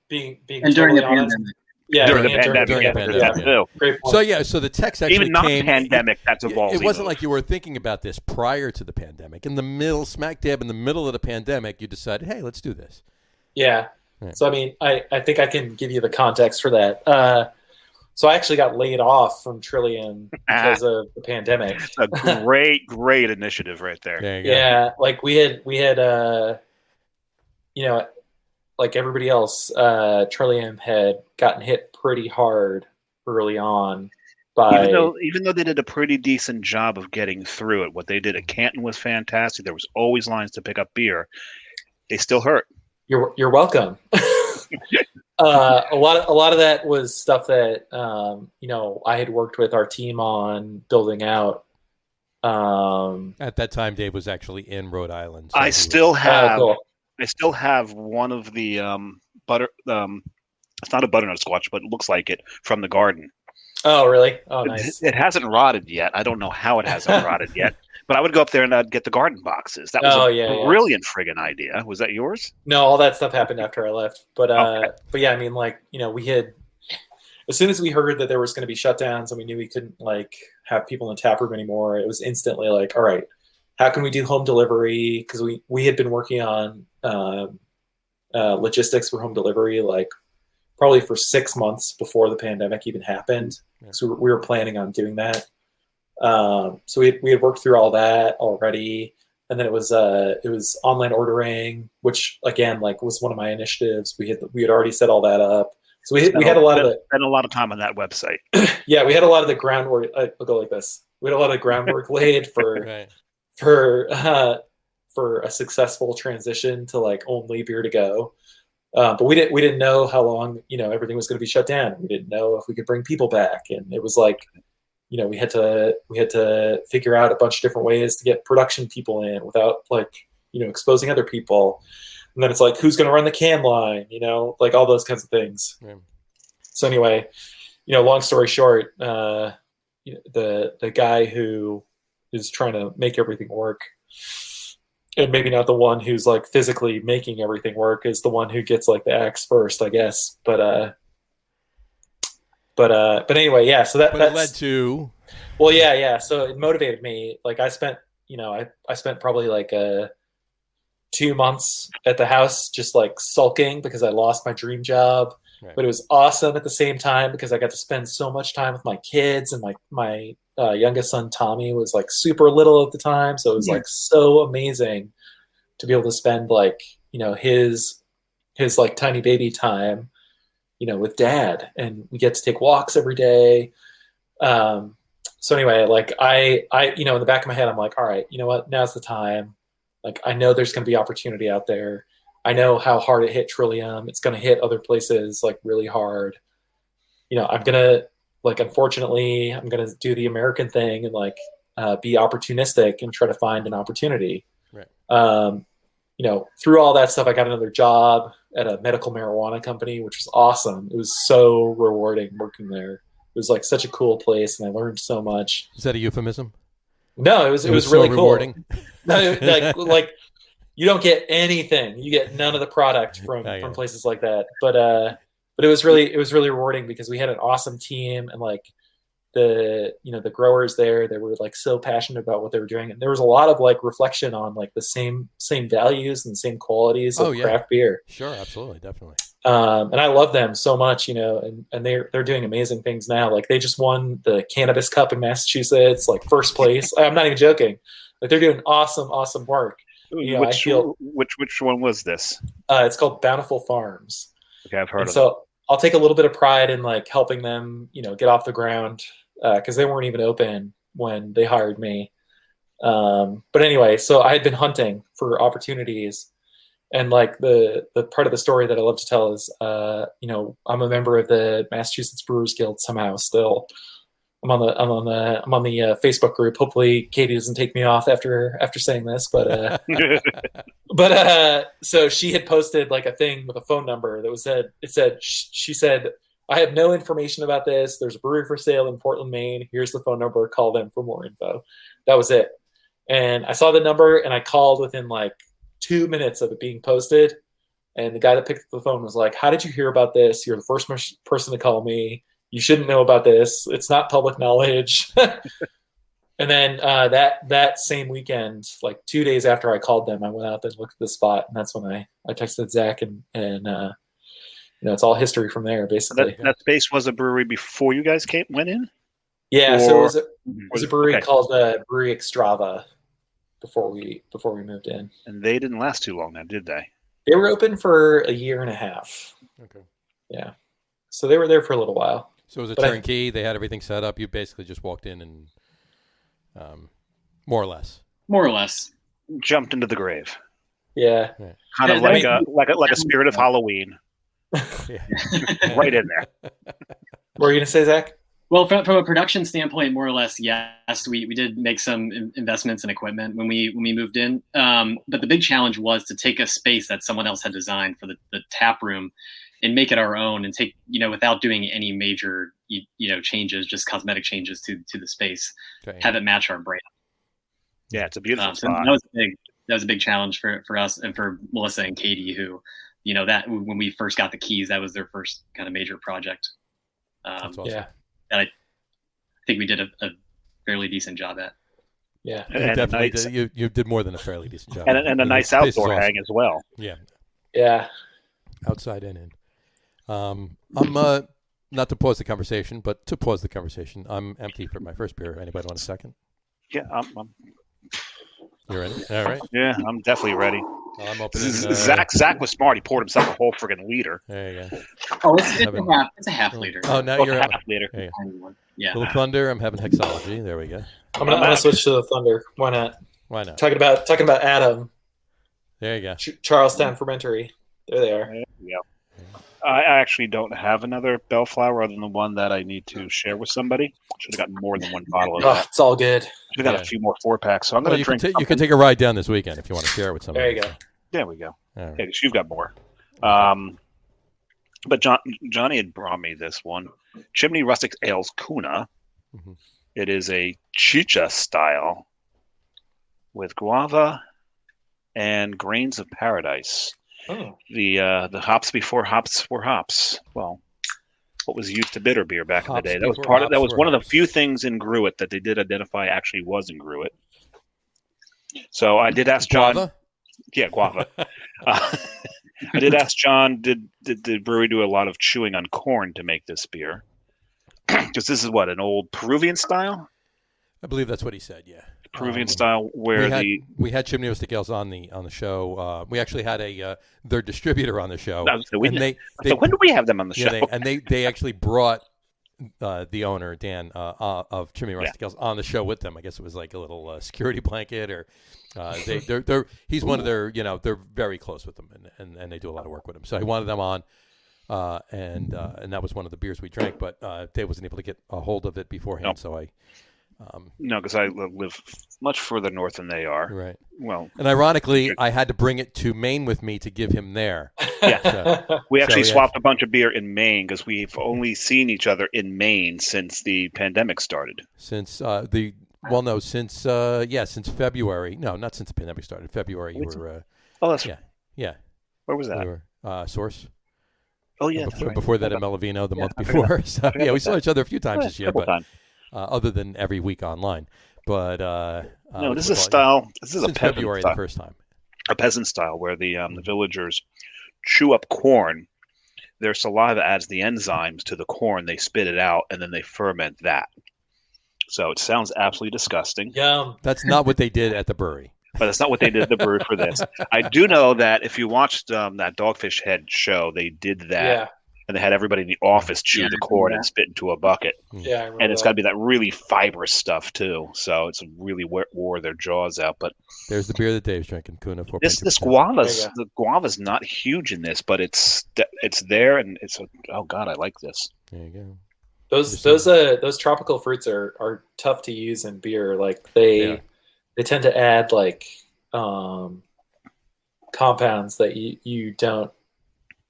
Being and during the honest, pandemic. Yeah, during the pandemic. Yeah. Great point. So the text actually even not came, pandemic. That's a ballsy It wasn't move. like you were thinking about this prior to the pandemic. In the middle, smack dab in the middle of the pandemic, you decided, hey, let's do this. Yeah. So I mean, I think I can give you the context for that. So I actually got laid off from Trillium because of the pandemic. It's a great initiative right there. There you go. Yeah, like we had like everybody else, Trillium had gotten hit pretty hard early on by even though they did a pretty decent job of getting through it. What they did at Canton was fantastic. There was always lines to pick up beer. They still hurt. You're welcome. A lot of that was stuff that I had worked with our team on building out. At that time, Dave was actually in Rhode Island. So I still have cool. I still have one of the butter. It's not a butternut squash, but it looks like it from the garden. Oh, really? Oh, nice. It hasn't rotted yet. I don't know how it hasn't rotted yet. But I would go up there and I'd get the garden boxes. That was a brilliant friggin' idea. Was that yours? No, all that stuff happened after I left. But but yeah, I mean, like, we had, as soon as we heard that there was going to be shutdowns and we knew we couldn't like have people in the tap room anymore, it was instantly like, all right, how can we do home delivery? Because we had been working on logistics for home delivery like probably for 6 months before the pandemic even happened. Yeah. So we were planning on doing that. So we had worked through all that already, and then it was online ordering, which again like was one of my initiatives. We had already set all that up. So we had a lot of time on that website. Yeah, we had a lot of the groundwork. I'll go like this. We had a lot of the groundwork laid for right. for a successful transition to like only beer to go. But we didn't know how long everything was going to be shut down. We didn't know if we could bring people back, and it was like we had to figure out a bunch of different ways to get production people in without like exposing other people. And then it's like, who's going to run the can line? Like all those kinds of things. Yeah. So anyway, long story short, the guy who is trying to make everything work, and maybe not the one who's like physically making everything work, is the one who gets like the axe first, I guess. But anyway, yeah. So that led to. Well, yeah. So it motivated me. Like I spent probably like 2 months at the house just like sulking because I lost my dream job. Right. But it was awesome at the same time because I got to spend so much time with my kids, and my youngest son Tommy was like super little at the time, so it was like so amazing to be able to spend like his like tiny baby time with dad, and we get to take walks every day. So anyway, like I in the back of my head I'm like, all right, you know what, now's the time. Like, I know there's going to be opportunity out there. I know how hard it hit Trillium. It's going to hit other places like really hard. I'm going to unfortunately, I'm going to do the American thing and like be opportunistic and try to find an opportunity. Right. Through all that stuff, I got another job at a medical marijuana company, which was awesome. It was so rewarding working there. It was like such a cool place, and I learned so much. Is that a euphemism? No, it was really so cool. Rewarding. No, like you don't get anything. You get none of the product from places like that. But it was really rewarding because we had an awesome team, and like the growers there, they were like so passionate about what they were doing, and there was a lot of like reflection on like the same values and same qualities of craft beer. Sure, absolutely, definitely. And I love them so much, and they're doing amazing things now. Like they just won the Cannabis Cup in Massachusetts, like first place. I'm not even joking. Like they're doing awesome work. Which one was this? It's called Bountiful Farms. Okay, I've heard of it. So I'll take a little bit of pride in like helping them, get off the ground because they weren't even open when they hired me. But anyway, so I had been hunting for opportunities. And like the part of the story that I love to tell is, I'm a member of the Massachusetts Brewers Guild somehow still. I'm on the Facebook group. Hopefully Katie doesn't take me off after saying this, but so she had posted like a thing with a phone number that she said, I have no information about this. There's a brewery for sale in Portland, Maine. Here's the phone number. Call them for more info. That was it. And I saw the number and I called within like 2 minutes of it being posted, and the guy that picked up the phone was like, how did you hear about this? You're the first person to call me. You shouldn't know about this. It's not public knowledge. And then that same weekend, like 2 days after I called them, I went out and looked at the spot, and that's when I texted Zach, and it's all history from there, basically. That space was a brewery before you guys went in? Yeah, so it was a brewery called Brewery Extrava before we moved in. And they didn't last too long now, did they? They were open for a year and a half. Okay. Yeah. So they were there for a little while. So it was a turnkey. They had everything set up. You basically just walked in and more or less jumped into the grave. Yeah. Kind of like a spirit of Halloween. Right in there. What were you going to say, Zach? Well, from a production standpoint, more or less, yes, we did make some investments in equipment when we moved in. But the big challenge was to take a space that someone else had designed for the tap room and make it our own and take, without doing any major, changes, just cosmetic changes to the space, have it match our brand. Yeah, it's a beautiful so spot. That was a big challenge for us and for Melissa and Katie, who, that when we first got the keys, that was their first kind of major project. That's awesome. Yeah. That I think we did a fairly decent job at. Yeah, and definitely. You did more than a fairly decent job. And a nice outdoor hang as well. Yeah. Yeah. Outside and in. I'm not to pause the conversation, but to pause the conversation. I'm empty for my first beer. Anybody want a second? Yeah, You ready? All right. Yeah, I'm definitely ready. I'm opening. Zach was smart. He poured himself a whole friggin' liter. There you go. Oh, it's a half liter. Oh, now you're half liter. Yeah. Little Thunder. I'm having Hexology. There we go. I'm gonna switch to the Thunder. Why not? Why not? Talking about Adam. There you go. Charlestown Fermentory. There they are. There you go. I actually don't have another Belleflower other than the one that I need to share with somebody. Should have gotten more than one bottle of that. It's all good. Should have got a few more 4-packs. So I'm going to drink. You can take a ride down this weekend if you want to share it with somebody. There you go. There we go. Right. Hey, you've got more. But Johnny had brought me this one. Chimney Rustic Ales Kuna. Mm-hmm. It is a chicha style with guava and grains of paradise. Oh. The hops before hops were hops. Well, what was used to bitter beer back in the day. That was part of that. Was one of the few things in Gruit that they did identify actually was in Gruit. So I did ask John. Guava? Yeah, guava. I did ask John. Did the brewery do a lot of chewing on corn to make this beer? Because this is what, an old Peruvian style. I believe that's what he said. Yeah. Peruvian style, where we had Chimney Rustic Ales on the show. We actually had their distributor on the show. When do we have them on the show? They actually brought the owner Dan of Chimney Rustic Ales on the show with them. I guess it was like a little security blanket, or he's one of their they're very close with them, and they do a lot of work with him. So he wanted them on. And that was one of the beers we drank, but Dave wasn't able to get a hold of it beforehand, nope. So I. No, because I live much further north than they are. Right. Well, and ironically, I had to bring it to Maine with me to give him there. Yeah. We actually swapped a bunch of beer in Maine because we've only seen each other in Maine since the pandemic started. Since since February. No, not since the pandemic started. February. You were. Yeah. Where was that? We were Source. Oh yeah. Before that, at Melavino the month before. So we saw each other a few times this year, but. Other than every week online, but no, this is a style. This is a peasant February style. The first time. A peasant style where the villagers chew up corn. Their saliva adds the enzymes to the corn. They spit it out, and then they ferment that. So it sounds absolutely disgusting. Yum. That's not what they did at the brewery. But that's not what they did at the brewery for this. I do know that if you watched that Dogfish Head show, they did that. Yeah. And they had everybody in the office chew the corn and spit into a bucket. Yeah, I remember and it's got to be that really fibrous stuff too. So it's really wore their jaws out. But there's the beer that Dave's drinking, Kuna 4.2%. This guava's not huge in this, but it's there, and oh god, I like this. There you go. Those tropical fruits are tough to use in beer. Like they tend to add like compounds that you don't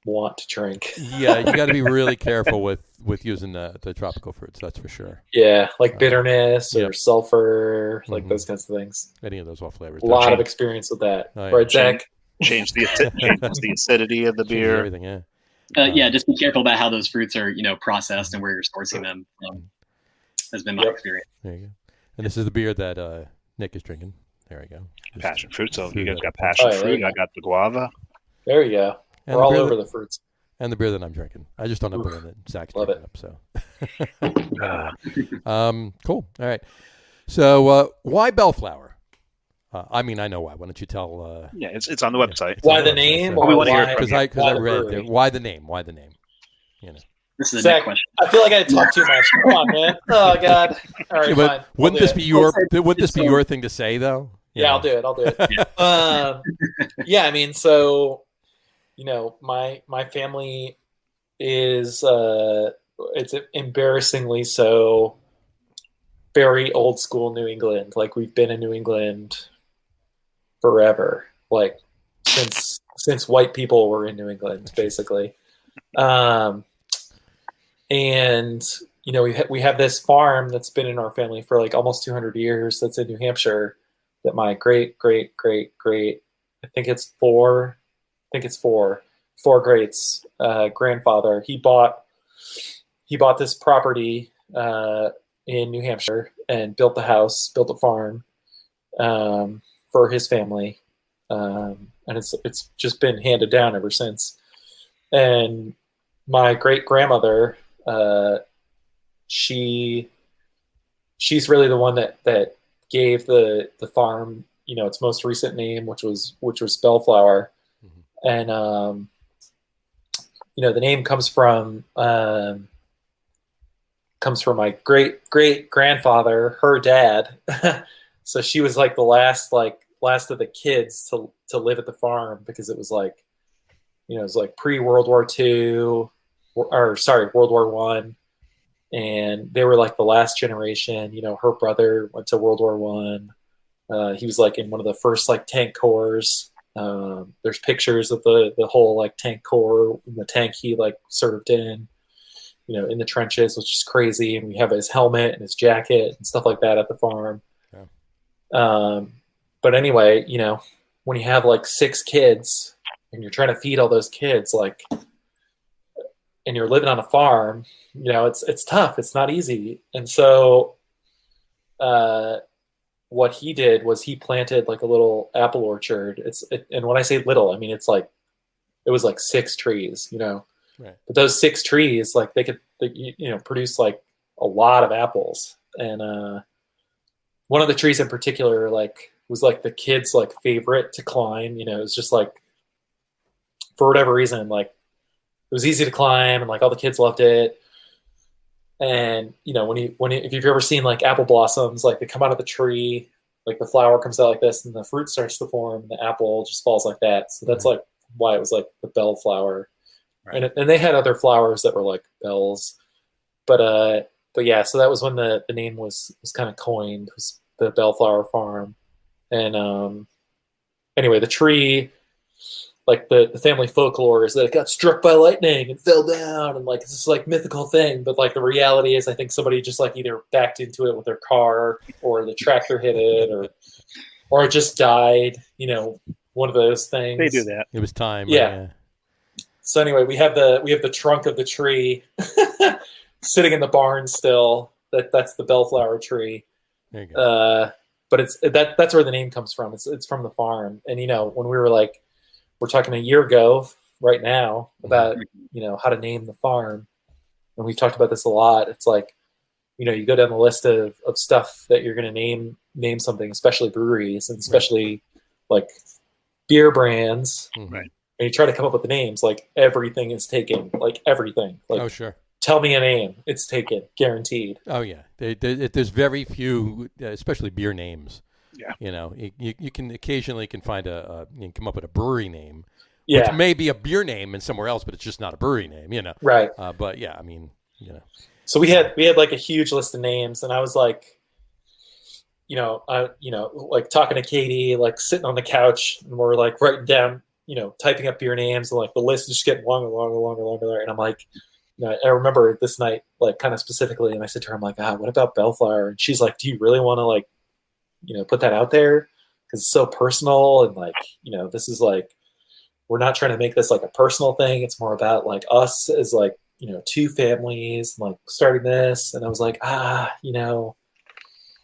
want to drink. Yeah, you got to be really careful with using the tropical fruits. That's for sure. Yeah, like bitterness or sulfur, like those kinds of things. Any of those off flavors. A lot of experience with that, right, Zach? Change the acidity of the beer. Everything, yeah. Just be careful about how those fruits are, processed and where you're sourcing them. Has been my experience. There you go. And this is the beer that Nick is drinking. There we go. Passion fruit. So you guys got passion fruit. I got the guava. There you go. And we're all over the fruits. And the beer that I'm drinking. I just don't know when that Zach's Love drinking up. So, cool. All right. So, why Belleflower? I know why. Why don't you tell? Yeah, it's on the website. Why the name? We want to hear it because I read it. Why the name? Why the name? This is a Zach, Nick question. I feel like I talk too much. Come on, man. Oh God. All right, fine. Wouldn't this be your thing to say though? Yeah, I'll do it. Yeah. So. My family is it's embarrassingly so very old school New England. Like we've been in New England forever, like since white people were in New England, basically. And we have this farm that's been in our family for like almost 200 years. That's in New Hampshire. That my great I think it's four greats grandfather. He bought this property in New Hampshire and built a farm for his family, and it's just been handed down ever since. And my great grandmother, she's really the one that gave the farm, its most recent name, which was Belleflower. Mm-hmm. And the name comes from my great grandfather, her dad. So she was like the last of the kids to live at the farm, because it was like, it was like pre-World War II, World War One. And they were like the last generation. Her brother went to World War One. He was like in one of the first like tank corps. There's pictures of the whole like tank corps, in the tank he like served in, in the trenches, which is crazy. And we have his helmet and his jacket and stuff like that at the farm. Yeah. But anyway, when you have like 6 kids and you're trying to feed all those kids, like, and you're living on a farm, it's tough. It's not easy. And so, what he did was he planted like a little apple orchard. And when I say little, I mean, it was like 6 trees, right. But those 6 trees, like they produce like a lot of apples. And, one of the trees in particular, like, was like the kids' like favorite to climb. It was just like, for whatever reason, like it was easy to climb, and like all the kids loved it. And if you've ever seen like apple blossoms, like they come out of the tree, like the flower comes out like this, and the fruit starts to form, and the apple just falls like that. So that's like why it was like the bellflower. Right. And they had other flowers that were like bells, but yeah. So that was when the name was kind of coined, was the Belleflower Farm. And anyway, the tree, like the family folklore is that it got struck by lightning and fell down, and like it's this like mythical thing. But like the reality is, I think somebody just like either backed into it with their car, or the tractor hit it, or it just died. One of those things. They do that. It was time. Yeah. Right? So anyway, we have the trunk of the tree sitting in the barn still. That's the bellflower tree. There you go. But that's where the name comes from. It's from the farm. And when we were like, we're talking a year ago right now about how to name the farm, and we've talked about this a lot. It's like, you go down the list of stuff that you're going to name something, especially breweries, and especially like beer brands. Right. And you try to come up with the names, like everything is taken, like everything. Like, oh, sure. Tell me a name, it's taken, guaranteed. Oh yeah, there's very few, especially beer names. Yeah. You can occasionally find you can come up with a brewery name, which may be a beer name in somewhere else, but it's just not a brewery name. Right. But yeah, I mean, So we had like a huge list of names, and I was like, like talking to Katie, like sitting on the couch, and we're like writing down, typing up beer names, and like the list is just getting longer, and I'm like, I remember this night, like kind of specifically, and I said to her, I'm like, what about Belleflower? And she's like, do you really want to like, put that out there? Because it's so personal, and like, this is like, we're not trying to make this like a personal thing. It's more about like us as like, 2 families, like starting this. And I was like, I'm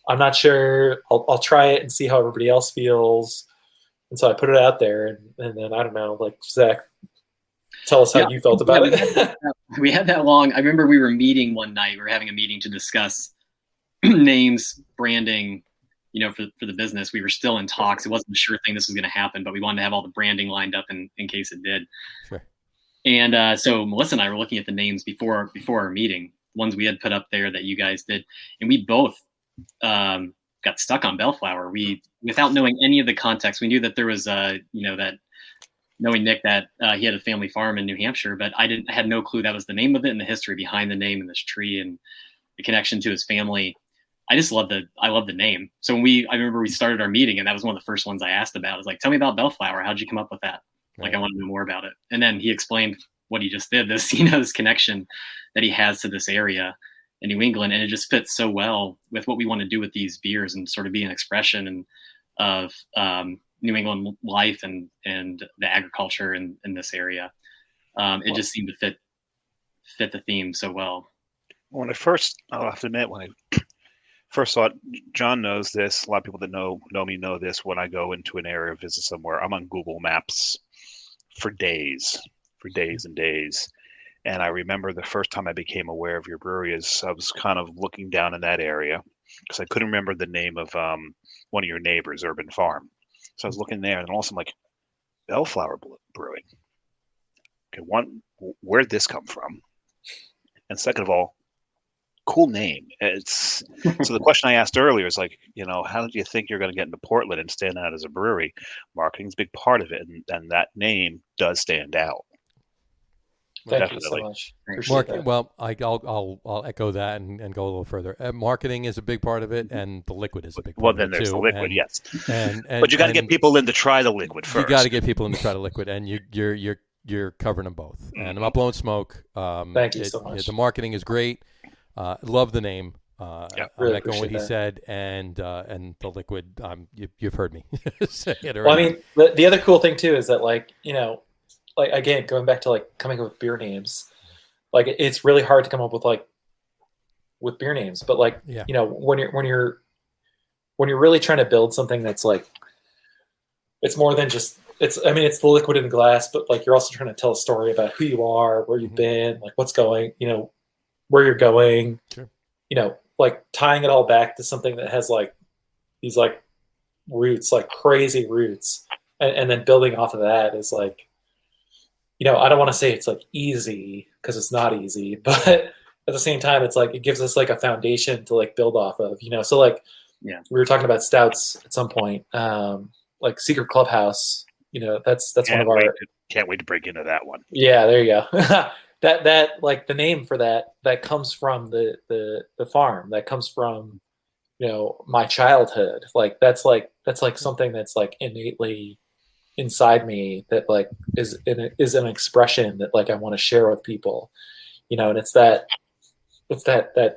not sure. I'll try it and see how everybody else feels. And so I put it out there, and then I don't know, like Zach, tell us how you felt about it. We had that long. I remember we were meeting one night. We were having a meeting to discuss names, branding, for the business. We were still in talks. It wasn't a sure thing this was going to happen, but we wanted to have all the branding lined up in case it did. Sure. And so Melissa and I were looking at the names before our meeting, ones we had put up there that you guys did. And we both got stuck on Belleflower. We, without knowing any of the context, we knew that there was, that knowing Nick that he had a family farm in New Hampshire, but I had no clue that was the name of it and the history behind the name and this tree and the connection to his family. I love the name. So I remember we started our meeting, and that was one of the first ones I asked about. I was like, tell me about Belleflower. How'd you come up with that? Right. Like, I want to know more about it. And then he explained what he just did, this connection that he has to this area in New England. And it just fits so well with what we want to do with these beers and sort of be an expression of New England life and the agriculture in this area. It just seemed to fit the theme so well. I'll have to admit, when I first saw it, John knows this. A lot of people that know me know this. When I go into an area, visit somewhere, I'm on Google Maps for days and days. And I remember the first time I became aware of your brewery is I was kind of looking down in that area because I couldn't remember the name of one of your neighbors, Urban Farm. So I was looking there, and then all of a sudden, like, Belleflower Brewing. Okay, where'd this come from? And second of all, cool name. So the question I asked earlier is like, how do you think you're going to get into Portland and stand out as a brewery? Marketing's a big part of it, and that name does stand out. Thank you so much. Well, I'll echo that and go a little further. Marketing is a big part of it, and the liquid is a big part of it too. Well, then there's the liquid, yes. But you got to get people in to try the liquid first. You got to get people in to try the liquid, and you're covering them both. And I'm not blowing smoke. Thank you so much. The marketing is great. Love the name. Really echoing what he said, and the liquid. You've heard me say it already. Well, I mean, the other cool thing too is that, like, like, again, going back to like coming up with beer names, like it's really hard to come up with beer names, but like, when you're really trying to build something that's like, it's more than just, it's the liquid in glass, but like, you're also trying to tell a story about who you are, where you've been, like what's going, where you're going, sure. Like tying it all back to something that has like these like roots, like crazy roots. And then building off of that is like, I don't want to say it's like easy because it's not easy, but at the same time, it's like, it gives us like a foundation to like build off of, so like, we were talking about stouts at some point, like Secret Clubhouse, that's one of our, can't wait to break into that one. Yeah, there you go. that like the name for that comes from the farm, that comes from, my childhood. Like, that's like something that's like innately inside me that like is an expression that like I want to share with people, and it's that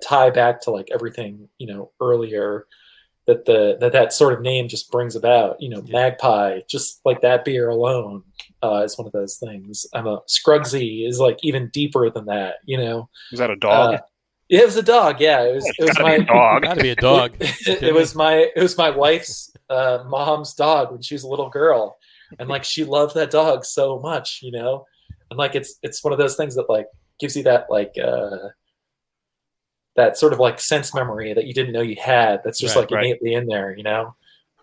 tie back to like everything, earlier that sort of name just brings about, Magpie, just like that beer alone is one of those things. Scrugsy is like even deeper than that, Is that a dog? It was a dog. Yeah, it was my dog. Gotta be a dog. It was my wife's mom's dog when she was a little girl. And like, she loved that dog so much, and like, it's one of those things that like gives you that like, that sort of like sense memory that you didn't know you had. That's just innately in there,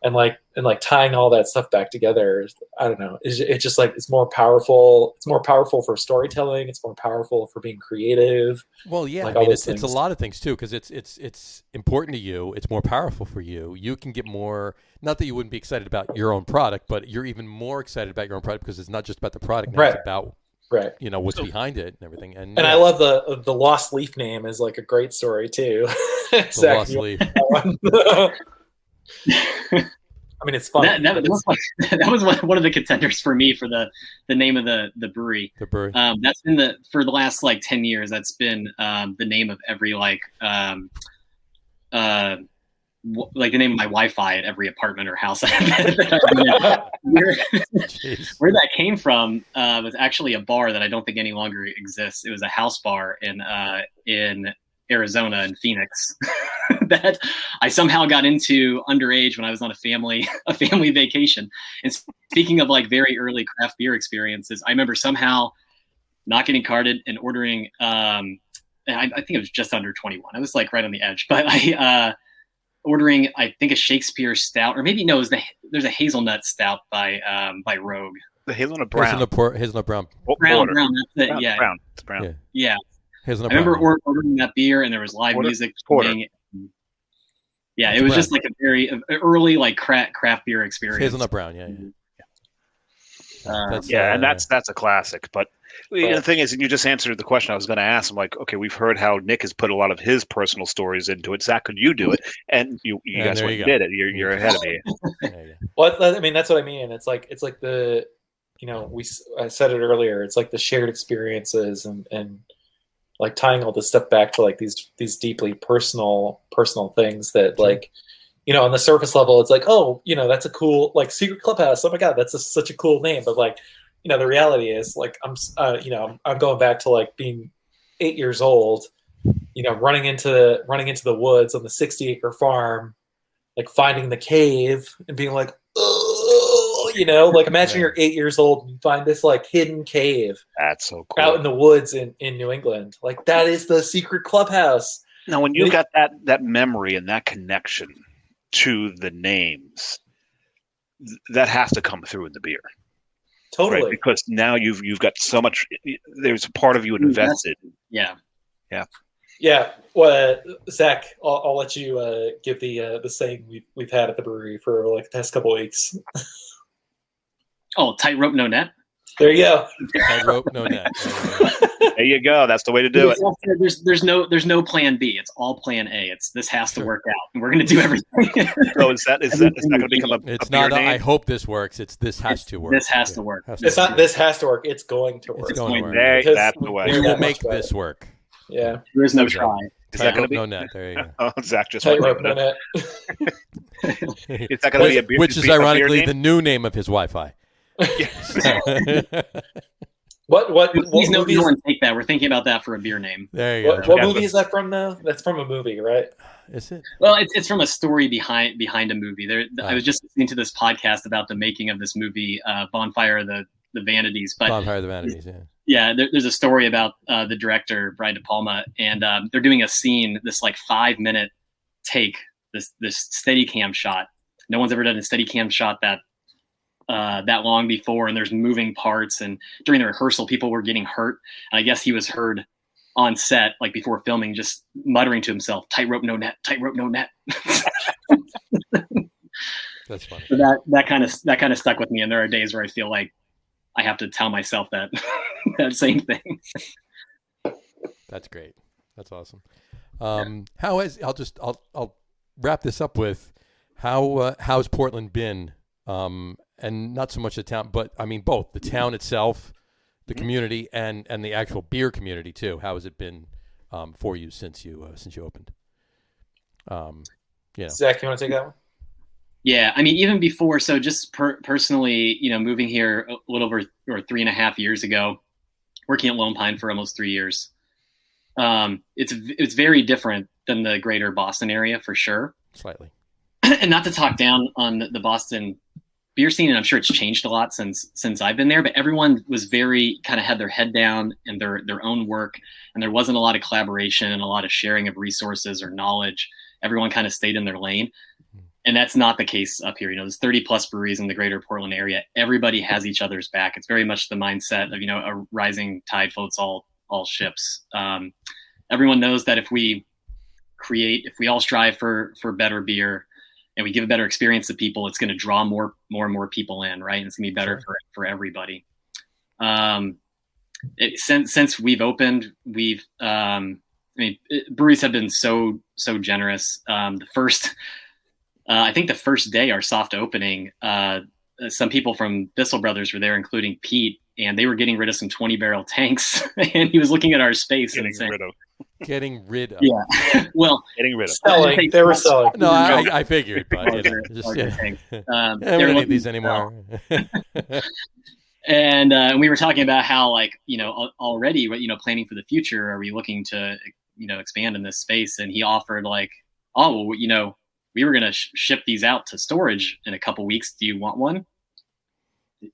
and like tying all that stuff back together. I don't know. It's just like, it's more powerful. It's more powerful for storytelling. It's more powerful for being creative. Well, yeah, like, it's a lot of things too, because it's important to you. It's more powerful for you. You can get more. Not that you wouldn't be excited about your own product, but you're even more excited about your own product because it's not just about the product. Now, it's about what's behind it and everything. And I love the Lost Leaf name is like a great story too. The Lost Leaf. I mean, it's fun. That was one of the contenders for me for the name of the brewery. The brewery. That's been for the last like 10 years. That's been the name of every like the name of my Wi-Fi at every apartment or house I've been in. Where that came from was actually a bar that I don't think any longer exists. It was a house bar in Arizona and Phoenix that I somehow got into underage when I was on a family vacation. And speaking of like very early craft beer experiences, I remember somehow not getting carded and ordering. I think it was just under 21. I was like right on the edge, but I ordering I think a Shakespeare stout, or maybe no, there's a hazelnut stout by Rogue. The hazelnut brown. Hazelnut brown. Brown. That's it. Yeah. Brown. It's brown. Yeah. I remember ordering that beer, and there was live music playing. Yeah, it was just like a very early like craft beer experience. Hazelnut brown, yeah. And that's a classic. But the thing is, and you just answered the question I was going to ask. I'm like, okay, we've heard how Nick has put a lot of his personal stories into it. Zach, could you do it? And you guys went and did it. You're ahead of me. Well, I mean, that's what I mean. It's like the, I said it earlier. It's like the shared experiences and like tying all this stuff back to like these deeply personal things that like, on the surface level, it's like, oh, that's a cool like secret clubhouse. Oh my God, that's such a cool name. But like, the reality is like I'm going back to like being 8 years old, running into the woods on the 60-acre farm, like finding the cave and being like, oh, like imagine you're 8 years old and you find this like hidden cave. That's so cool. Out in the woods in New England. Like that is the secret clubhouse. Now, when you got that memory and that connection to the names, that has to come through in the beer. Totally. Right? Because now you've got so much, there's a part of you invested. Yeah. Well, Zach, I'll let you give the saying we've had at the brewery for like the past couple of weeks. Oh, tightrope, no net. There you go. Tightrope, no net. There you go. That's the way to do it. There's no plan B. It's all plan A. This has to work out, and we're going to do everything. So is that going to become a It's a beer not. name? I hope this works. This has to work. This has to work. It's not. This has to work. It's going to work. It's going to work. There, that's the way. We will make this work. Yeah. There is no try. Is that going to be no net? There you go. Oh, Zach just Tightrope, no net. Is that going to be a beer? Which is ironically the new name of his Wi-Fi. What Please no movie? one take that. We're thinking about that for a beer name. There you go. What movie is that from, though? That's from a movie, right? Is it? Well, it's from a story behind a movie. I was just listening to this podcast about the making of this movie, Bonfire of the Vanities. But Bonfire of the Vanities, yeah. Yeah, there's a story about the director, Brian De Palma, and they're doing a scene, this like 5-minute take, this Steadicam shot. No one's ever done a Steadicam shot that long before, and there's moving parts, and during the rehearsal people were getting hurt, and I guess he was heard on set like before filming just muttering to himself, tightrope no net, tightrope no net. That's funny. So that kind of stuck with me, and there are days where I feel like I have to tell myself that that same thing. That's great. That's awesome. I'll wrap this up with how's Portland been, and not so much the town, but I mean both the town itself, the community, and the actual beer community too. How has it been for you since you opened? Zach, you want to take that one? Yeah, I mean, even before, so just personally, moving here a little over 3.5 years ago, working at Lone Pine for almost 3 years, it's very different than the greater Boston area for sure. Slightly. And not to talk down on the Boston beer scene, and I'm sure it's changed a lot since I've been there, but everyone was very kind of had their head down in their own work, and there wasn't a lot of collaboration and a lot of sharing of resources or knowledge. Everyone kind of stayed in their lane. And that's not the case up here. There's 30 plus breweries in the greater Portland area. Everybody has each other's back. It's very much the mindset of, a rising tide floats all ships. Everyone knows that if we all strive for better beer and we give a better experience to people, it's going to draw more and more people in, right? And it's going to be better for everybody. Since we've opened, breweries have been so generous. I think the first day, our soft opening, some people from Bissell Brothers were there, including Pete, and they were getting rid of some 20-barrel tanks. And he was looking at our space and saying, Getting rid of. Yeah. Well, getting rid of. Selling. They were selling. No, I figured, but just they don't need these anymore. And we were talking about how, already, planning for the future, are we looking to, expand in this space? And he offered we were going to ship these out to storage in a couple weeks. Do you want one?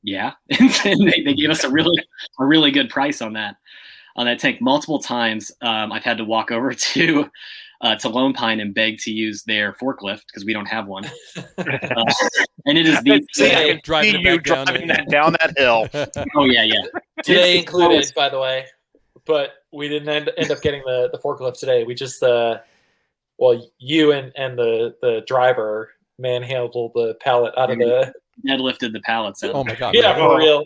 Yeah. And they gave us a really good price on that tank. Multiple times I've had to walk over to Lone Pine and beg to use their forklift because we don't have one. And it is driving down that hill. Oh yeah. Today included, by the way. But we didn't end up getting the forklift today. We just you and the driver manhandled the pallet out of deadlifted the pallets out. Oh my God! Yeah, for real.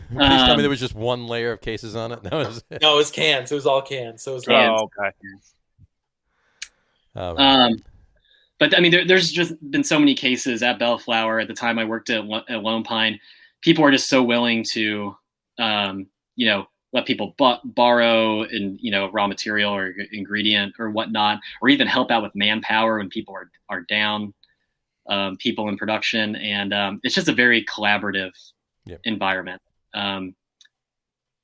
Please tell me there was just one layer of cases on it. No, it was cans. It was all cans. So it was cans. Oh, okay. But I mean, there's just been so many cases at Belleflower. At the time I worked at Lone Pine, people are just so willing to, let people borrow and raw material or ingredient or whatnot, or even help out with manpower when people are down, people in production, and it's just a very collaborative environment.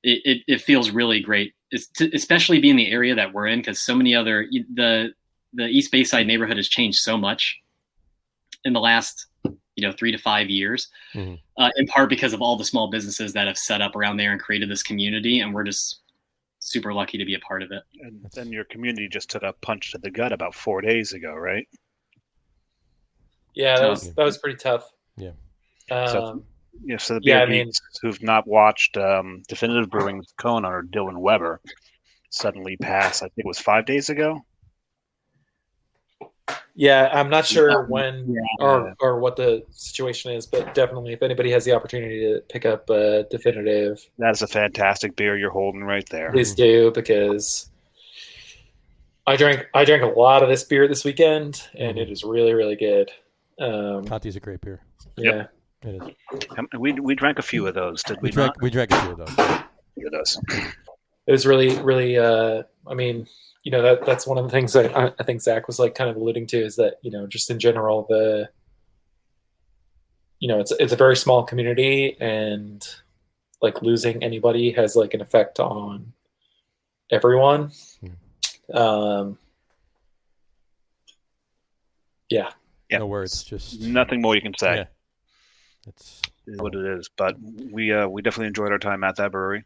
It feels really great, especially being the area that we're in, because so many other the East Bayside neighborhood has changed so much in the last 3 to 5 years, in part because of all the small businesses that have set up around there and created this community, and we're just super lucky to be a part of it. And then your community just took a punch to the gut about 4 days ago, right? Yeah, that was pretty tough. Yeah. So the beer geeks who've not watched Definitive Brewing's co-owner Dylan Weber suddenly passed. I think it was 5 days ago. Yeah, I'm not sure when or what the situation is, but definitely if anybody has the opportunity to pick up Definitive, that's a fantastic beer you're holding right there. Please do, because I drank a lot of this beer this weekend, and it is really, really good. Conti's a great beer. Yeah, it is. We drank a few of those. Did we? We drank a few of those. It does. It was really, really. I mean, that's one of the things that I think Zach was kind of alluding to, is that just in general it's a very small community, and losing anybody has an effect on everyone. Yeah. No words, just nothing more you can say. Yeah. It's what it is. But we definitely enjoyed our time at that brewery.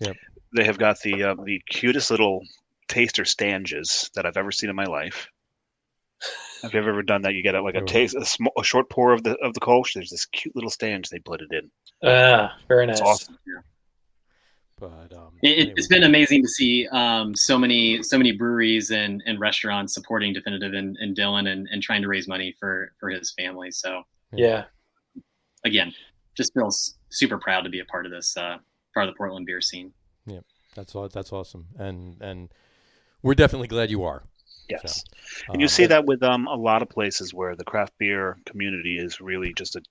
Yep. They have got the cutest little taster stanges that I've ever seen in my life. Have you ever done that? You get a short pour of the Kolsch. There's this cute little stange they put it in. Very nice. It's awesome. Yeah. But it's been amazing to see so many breweries and restaurants supporting Definitive and Dylan and trying to raise money for his family. So yeah, again, just feels super proud to be a part of this part of the Portland beer scene. Yeah, that's awesome, and we're definitely glad you are. Yes, so, and you see that with a lot of places where the craft beer community is really just a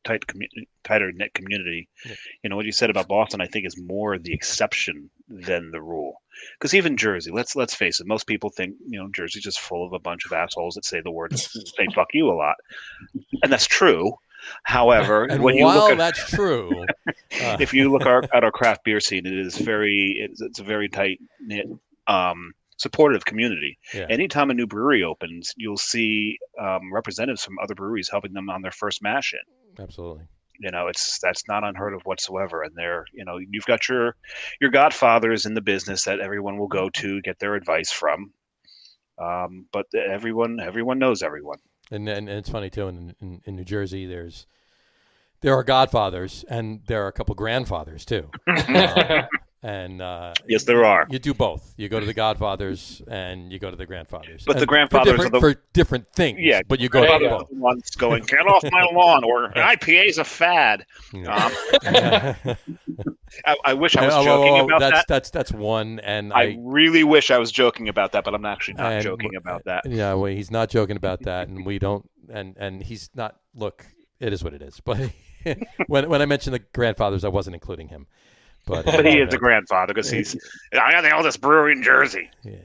tighter knit community. Yeah. What you said about Boston, I think, is more the exception than the rule. Because even Jersey, let's face it, most people think Jersey's just full of a bunch of assholes that say the word "say fuck you" a lot, and that's true. However, and when that's true, if you look at our craft beer scene, it's a very tight knit, supportive community. Yeah. Anytime a new brewery opens, you'll see representatives from other breweries helping them on their first mash in. Absolutely. That's not unheard of whatsoever. And they're, you've got your godfathers in the business that everyone will go to get their advice from. But everyone knows everyone. And it's funny too. In New Jersey, there are godfathers and there are a couple grandfathers too. And yes, there are. You do both. You go to the godfathers and you go to the grandfathers. But the grandfathers are for different things. Yeah, but you go to both. One's going, get off my lawn, or IPA's a fad. I wish I was joking about that. That's one, and I really wish I was joking about that, but I'm actually not joking about that. Yeah, well, he's not joking about that, and we don't, and he's not. Look, it is what it is. But when I mentioned the grandfathers, I wasn't including him. But he is a grandfather because I got the oldest brewery in Jersey. Yeah.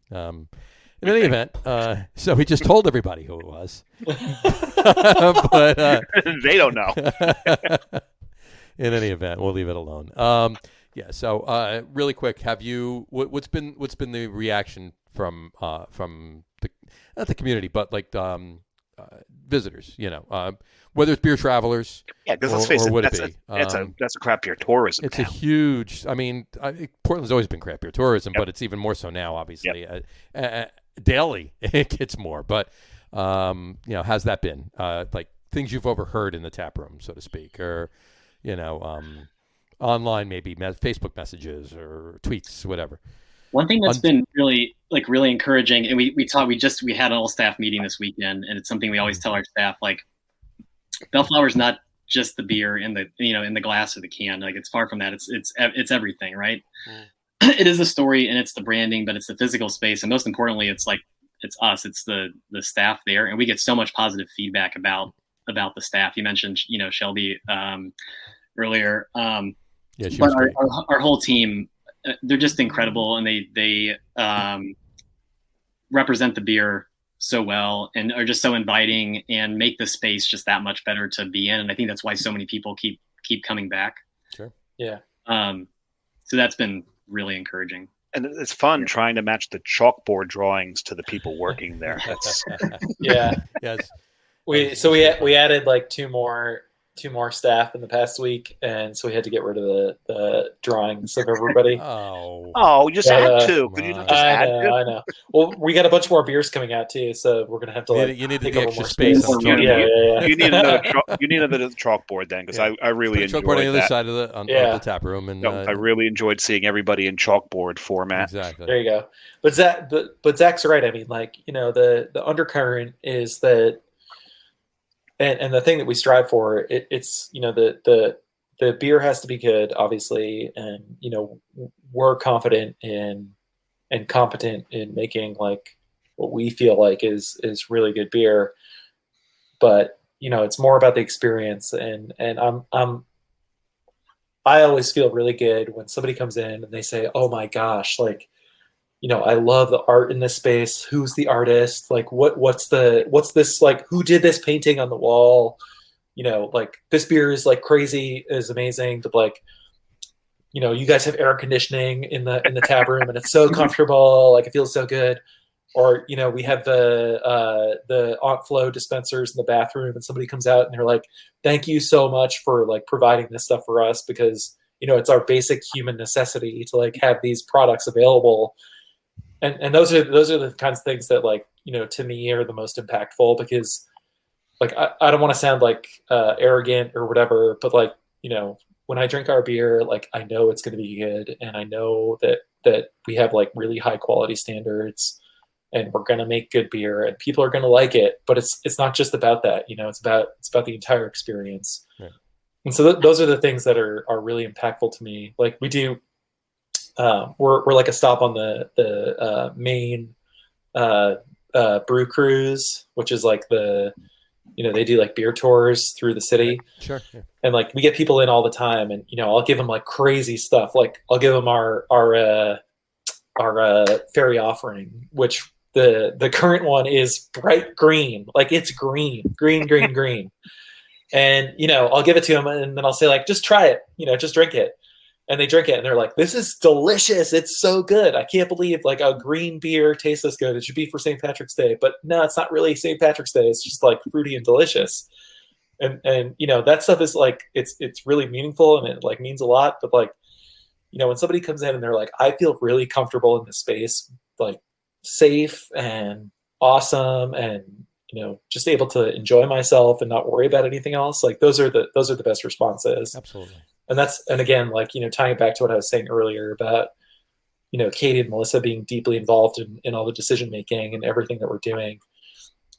In any event, so he just told everybody who it was. But they don't know. In any event, we'll leave it alone. Yeah. So really quick, have you? What's been the reaction from the not the community, but visitors? Whether it's beer travelers, because let's face it, that's a craft beer tourism. It's a huge. I mean, Portland's always been craft beer tourism, but it's even more so now. Obviously, daily it gets more. But how's that been? Things you've overheard in the tap room, so to speak, or online maybe Facebook messages or tweets, whatever. One thing that's been really encouraging, and we had an all staff meeting this weekend, and it's something we always tell our staff, like, Belleflower is not just the beer in the glass or the can. Like, it's far from that. It's everything, right? It is the story and it's the branding, but it's the physical space, and most importantly, it's us. It's the staff there, and we get so much positive feedback about the staff. You mentioned Shelby earlier, but our whole team, they're just incredible, and they represent the beer so well and are just so inviting and make the space just that much better to be in. And I think that's why so many people keep coming back. Sure. Yeah. So that's been really encouraging. And it's fun trying to match the chalkboard drawings to the people working there. That's yeah. Yes. We added like two more staff in the past week, and so we had to get rid of the drawings of everybody. You just add two. Could you not just add two? I know. Well, we got a bunch more beers coming out too, so we're gonna have to you need take the up extra more space. You need another chalkboard then, because I really enjoyed chalkboard on the other that. side of the tap room, and I really enjoyed seeing everybody in chalkboard format. Exactly. There you go. But Zach's right. I mean, like, the undercurrent is that. And the thing that we strive for, it's the beer has to be good, obviously, and we're confident in and competent in making like what we feel like is really good beer. But it's more about the experience, and I always feel really good when somebody comes in and they say, "Oh my gosh, like, I love the art in this space. Who's the artist? Like, what's this, like, who did this painting on the wall? Like, this beer is like crazy, is amazing. But like, you guys have air conditioning in the tap room, and it's so comfortable. Like, it feels so good." Or, we have the Aunt Flo dispensers in the bathroom, and somebody comes out and they're like, "Thank you so much for like providing this stuff for us, because it's our basic human necessity to like have these products available." And those are the kinds of things that, like, to me are the most impactful, because like, I don't want to sound like arrogant or whatever, but like, when I drink our beer, like, I know it's going to be good, and I know that we have like really high quality standards, and we're going to make good beer, and people are going to like it. But it's not just about that, it's about the entire experience. Right. And so those are the things that are really impactful to me. Like, we do. We're like a stop on the Maine brew cruise, which is like they do like beer tours through the city. Sure. Yeah. And like, we get people in all the time, and I'll give them like crazy stuff. Like, I'll give them our fairy offering, which the current one is bright green. Like, it's green. And I'll give it to them, and then I'll say, like, just try it, just drink it. And they drink it, and they're like, "This is delicious. It's so good. I can't believe like a green beer tastes this good. It should be for St. Patrick's Day." But no, it's not really St. Patrick's Day. It's just like fruity and delicious. And that stuff is like, it's really meaningful, and it like means a lot. But like, when somebody comes in and they're like, "I feel really comfortable in this space, like safe and awesome, and just able to enjoy myself and not worry about anything else," like, those are the best responses. Absolutely. And again, like, tying it back to what I was saying earlier about, Katie and Melissa being deeply involved in all the decision making and everything that we're doing.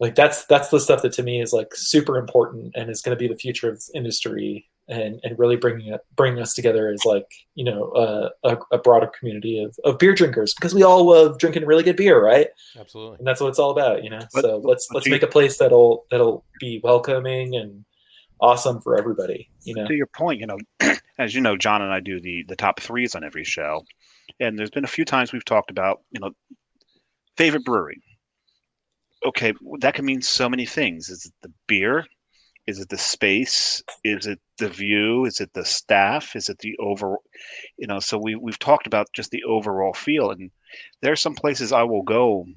Like, that's the stuff that to me is like super important, and is going to be the future of this industry, and really bringing us together as like, a broader community of beer drinkers, because we all love drinking really good beer, right? Absolutely. And that's what it's all about, So let's make a place that'll be welcoming and awesome for everybody. To your point, as John and I do the top threes on every show, and there's been a few times we've talked about favorite brewery. Okay, that can mean so many things. Is it the beer? Is it the space? Is it the view? Is it the staff? Is it the overall? So we've talked about just the overall feel, and there are some places I will go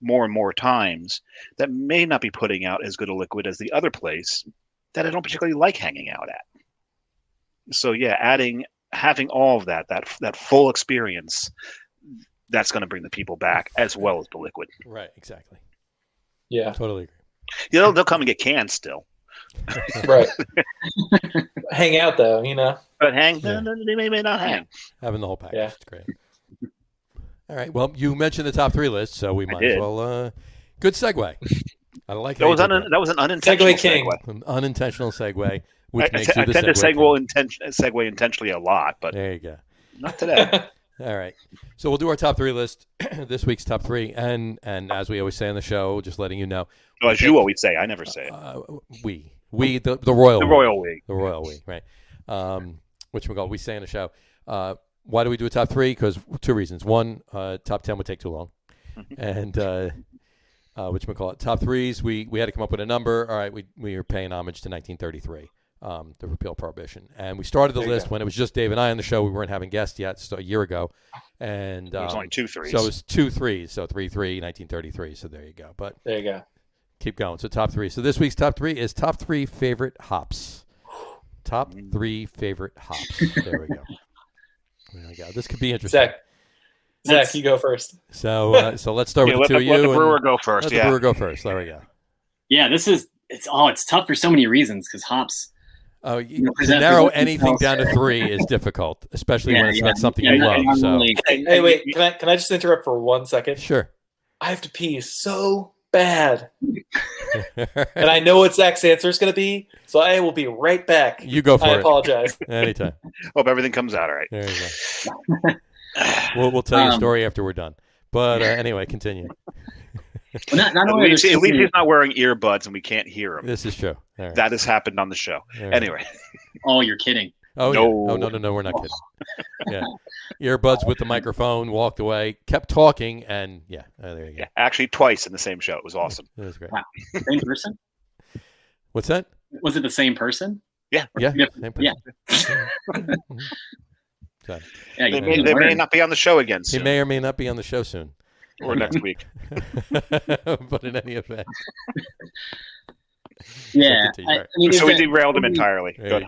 more and more times that may not be putting out as good a liquid as the other place that I don't particularly like hanging out at. So yeah, having all of that full experience, that's going to bring the people back as well as the liquid. Right. Exactly. Yeah. Totally agree. They'll come and get cans still. Right. Hang out though, But they may not hang. Having the whole package. Yeah. It's great. All right. Well, you mentioned the top 3 list, so we might as well. Good segue. I like that. That was an unintentional segue. An unintentional segue, which makes I you the tend to segue segue intentionally a lot, but there you go. Not today. All right. So we'll do our top 3 list, this week's top 3, and as we always say on the show, just letting you know. No, as you always say, I never say it. The royal we. The royal we, right? We say on the show. Why do we do a top 3? Because 2 reasons. One, top 10 would take too long, and top 3s. We had to come up with a number. All right, we were paying homage to 1933. The repeal prohibition, and we started the list when it was just Dave and I on the show. We weren't having guests yet, so a year ago, and it was only 2 3s. So it was 2 3s, so 3 3 1933. So there you go. But there you go. Keep going. So top 3. So this week's top 3 is top 3 favorite hops. Top 3 favorite hops. There we go. There we go. This could be interesting. Zach, you go first. So let's start with the two of you. Let the brewer go first. Let the brewer go first. There we go. Yeah, it's tough for so many reasons because hops. To narrow anything down to 3 is difficult, especially when it's not something you love. So. Hey, wait, can I just interrupt for 1 second? Sure. I have to pee so bad. And I know what Zach's answer is going to be, so I will be right back. You go for it. I apologize. Anytime. Hope everything comes out all right. There you go. We'll tell you a story after we're done. But anyway, continue. Well, at least he's not wearing earbuds and we can't hear him. This is true. Right. That has happened on the show. Right. Anyway. Oh, you're kidding. Oh, no. Yeah. Oh, no, we're not kidding. Yeah. Earbuds with the microphone, walked away, kept talking, and there you go. Yeah, actually twice in the same show. It was awesome. It was great. Wow. Same person? What's that? Was it the same person? Yeah. Yeah. Same person. So, they may not be on the show again soon. He may or may not be on the show soon. Or next week. But in any event. Yeah. So we derailed him entirely. Yeah,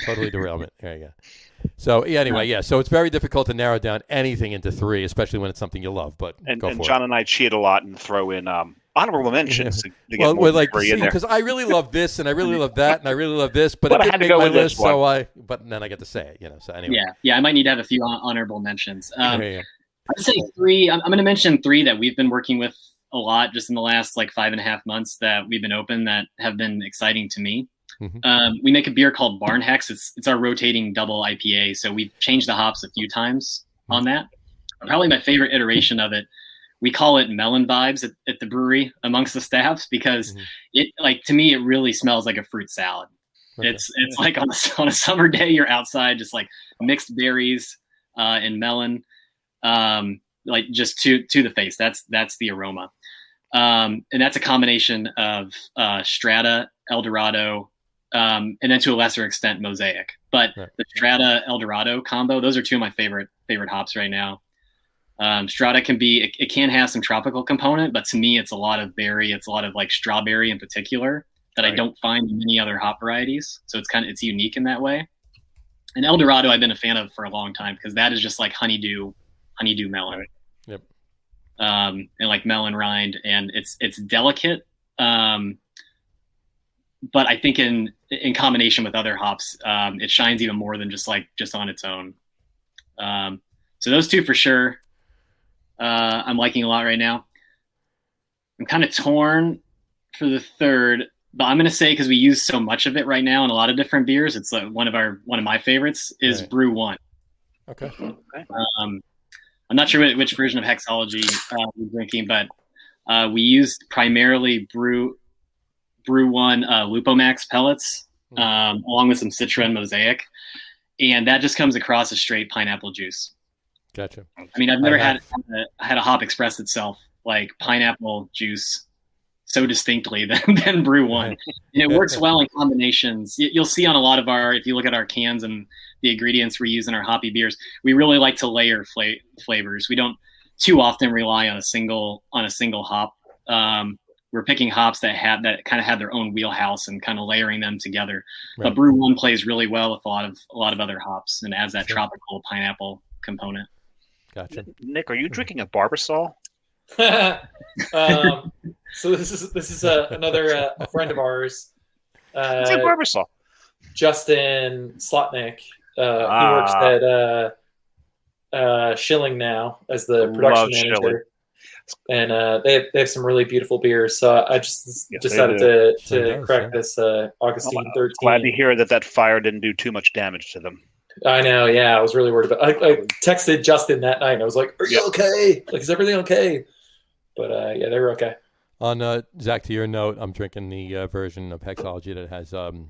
totally derailment. There you go. So anyway, so it's very difficult to narrow down anything into 3, especially when it's something you love. But and John and I cheat a lot and throw in honorable mentions to get more in there. Because I really love this and I really love that and I really love this, but it I had didn't to make go my with list, this one. but then I get to say it, So anyway. Yeah, I might need to have a few honorable mentions. I'd say 3. I'm going to mention 3 that we've been working with a lot just in the last 5.5 months that we've been open that have been exciting to me. Mm-hmm. We make a beer called Barn Hex. It's our rotating double IPA. So we've changed the hops a few times on that. Probably my favorite iteration of it. We call it melon vibes at the brewery amongst the staffs because to me, it really smells like a fruit salad. Okay. It's like on a summer day, you're outside, just mixed berries and melon. Just to the face. That's the aroma. And that's a combination of Strata, Eldorado, and then to a lesser extent Mosaic. But the Strata Eldorado combo, those are 2 of my favorite hops right now. Strata it can have some tropical component, but to me it's a lot of berry, it's a lot of strawberry in particular that I don't find in many other hop varieties. So it's unique in that way. And Eldorado I've been a fan of for a long time because that is just like honeydew melon. Right. Yep. And melon rind, and it's delicate. But I think in combination with other hops, it shines even more than just on its own. So those 2 for sure. I'm liking a lot right now. I'm kind of torn for the 3rd, but I'm going to say because we use so much of it right now in a lot of different beers, it's one of my favorites is Brew One. Okay. I'm not sure which version of Hexology we're drinking, but we used primarily Brew One Lupomax pellets along with some Citra and Mosaic, and that just comes across as straight pineapple juice. Gotcha. I mean, I've never had a hop express itself like pineapple juice so distinctly than Brew One. And it works well in combinations. You'll see on a lot of if you look at our cans and the ingredients we use in our hoppy beers, we really like to layer flavors. We don't too often rely on a single hop. We're picking hops that kind of have their own wheelhouse and kind of layering them together. Right. But Brew One plays really well with a lot of other hops and adds that tropical pineapple component. Gotcha. Nick, are you drinking a Barbasol? So this is another a friend of ours. It's a Barbasol. Justin Slotnick. He works at Schilling now as the production manager. Schilling. And they have some really beautiful beers. So I just decided to crack this Augustine 13. Glad to hear that fire didn't do too much damage to them. I know, yeah. I was really worried about it. I texted Justin that night, and I was like, are you okay? Like, is everything okay? But, yeah, they were okay. On Zach, to your note, I'm drinking the version of Hexology that has El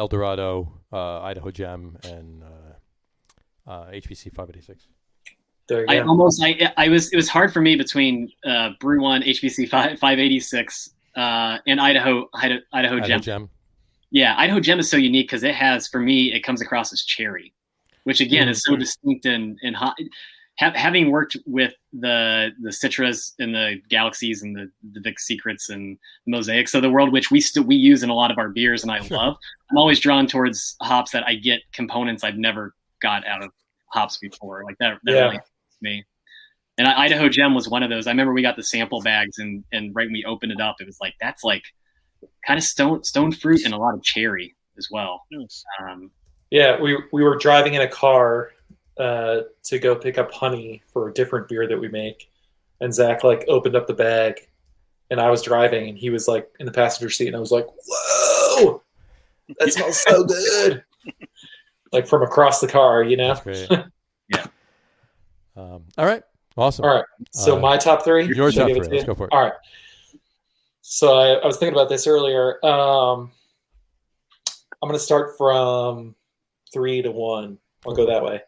Dorado, Idaho Gem, and HBC 586. It was hard for me between Brew One, HBC 586, and Idaho Gem. Yeah, Idaho Gem is so unique because it has, for me, it comes across as cherry, which again is so distinct and hot. Having worked with the Citras and the Galaxies and the Vic Secrets and the Mosaics of the world, which we use in a lot of our beers, and I love. I'm always drawn towards hops that I get components I've never got out of hops before. Like that really me. And Idaho Gem was one of those. I remember we got the sample bags and right when we opened it up, it was like, that's like kind of stone fruit and a lot of cherry as well. Nice. We were driving in a car to go pick up honey for a different beer that we make. And Zach like opened up the bag and I was driving and he was like in the passenger seat and I was like, whoa, that smells so good. Like from across the car, you know? That's great. Yeah. All right. Awesome. All right. So my top three. Your top three. Let's go for it. All right. So I was thinking about this earlier. I'm going to start from 3 to 1. I'll go that way.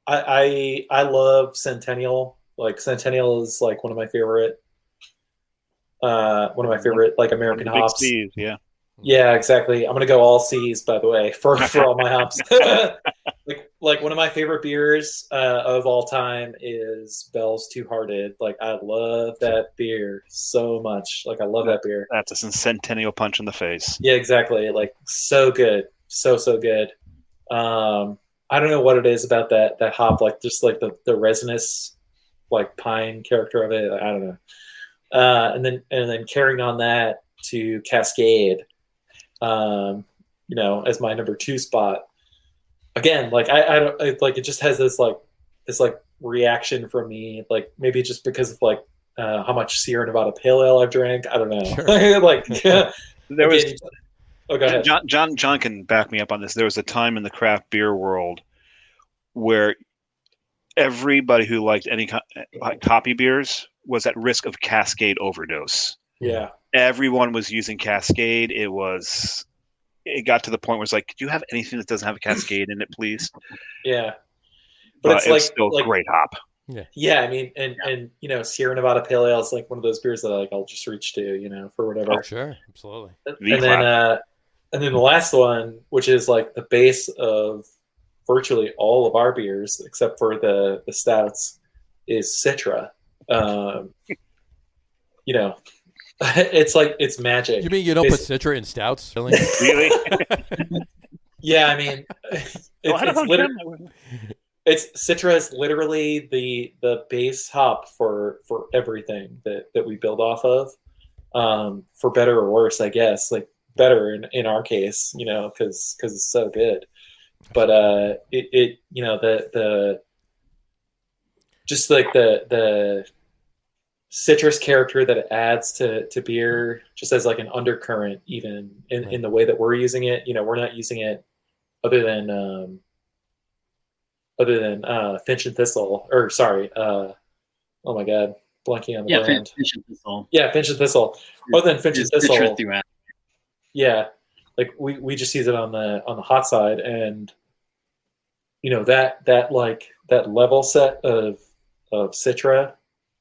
I love Centennial. Like Centennial is like one of my favorite like American hops. C's, yeah. Yeah, exactly. I'm gonna go all C's, by the way, for all my hops. like one of my favorite beers of all time is Bell's Two Hearted. Like I love that beer so much. Like I love that beer. That's a centennial punch in the face. Yeah, exactly. Like so good, so good. I don't know what it is about that hop. Like just like the resinous, like pine character of it. I don't know. And then carrying on that to Cascade. As my number 2 spot. Again, like I don't like it. Just has this reaction from me. Like maybe just because of like how much Sierra Nevada Pale Ale I've drank. I don't know. Sure. Like there was. Oh, go ahead. John can back me up on this. There was a time in the craft beer world where everybody who liked any hoppy beers was at risk of Cascade overdose. Yeah. Everyone was using Cascade. It got to the point where it's like, do you have anything that doesn't have a Cascade in it, please? Yeah. But it's like still a great hop. Yeah. I mean, and Sierra Nevada Pale Ale is like one of those beers that I'll just reach to, for whatever. Oh, sure. Absolutely. And then the last one, which is like the base of virtually all of our beers, except for the stouts, is Citra. It's like it's magic. You mean you don't put Citra in stouts? Really? Yeah, I mean, Citra is literally the base hop for everything that we build off of, for better or worse, I guess. Like better in our case, because it's so good. But the just like the citrus character that it adds to beer just as like an undercurrent even in the way that we're using it. We're not using it other than Finch and Thistle, or sorry, oh my god, blanking on the brand. Finch and Thistle. Yeah, Finch and Thistle. Other than Finch and Thistle. Yeah. Like we just use it on the hot side, and that level set of Citra,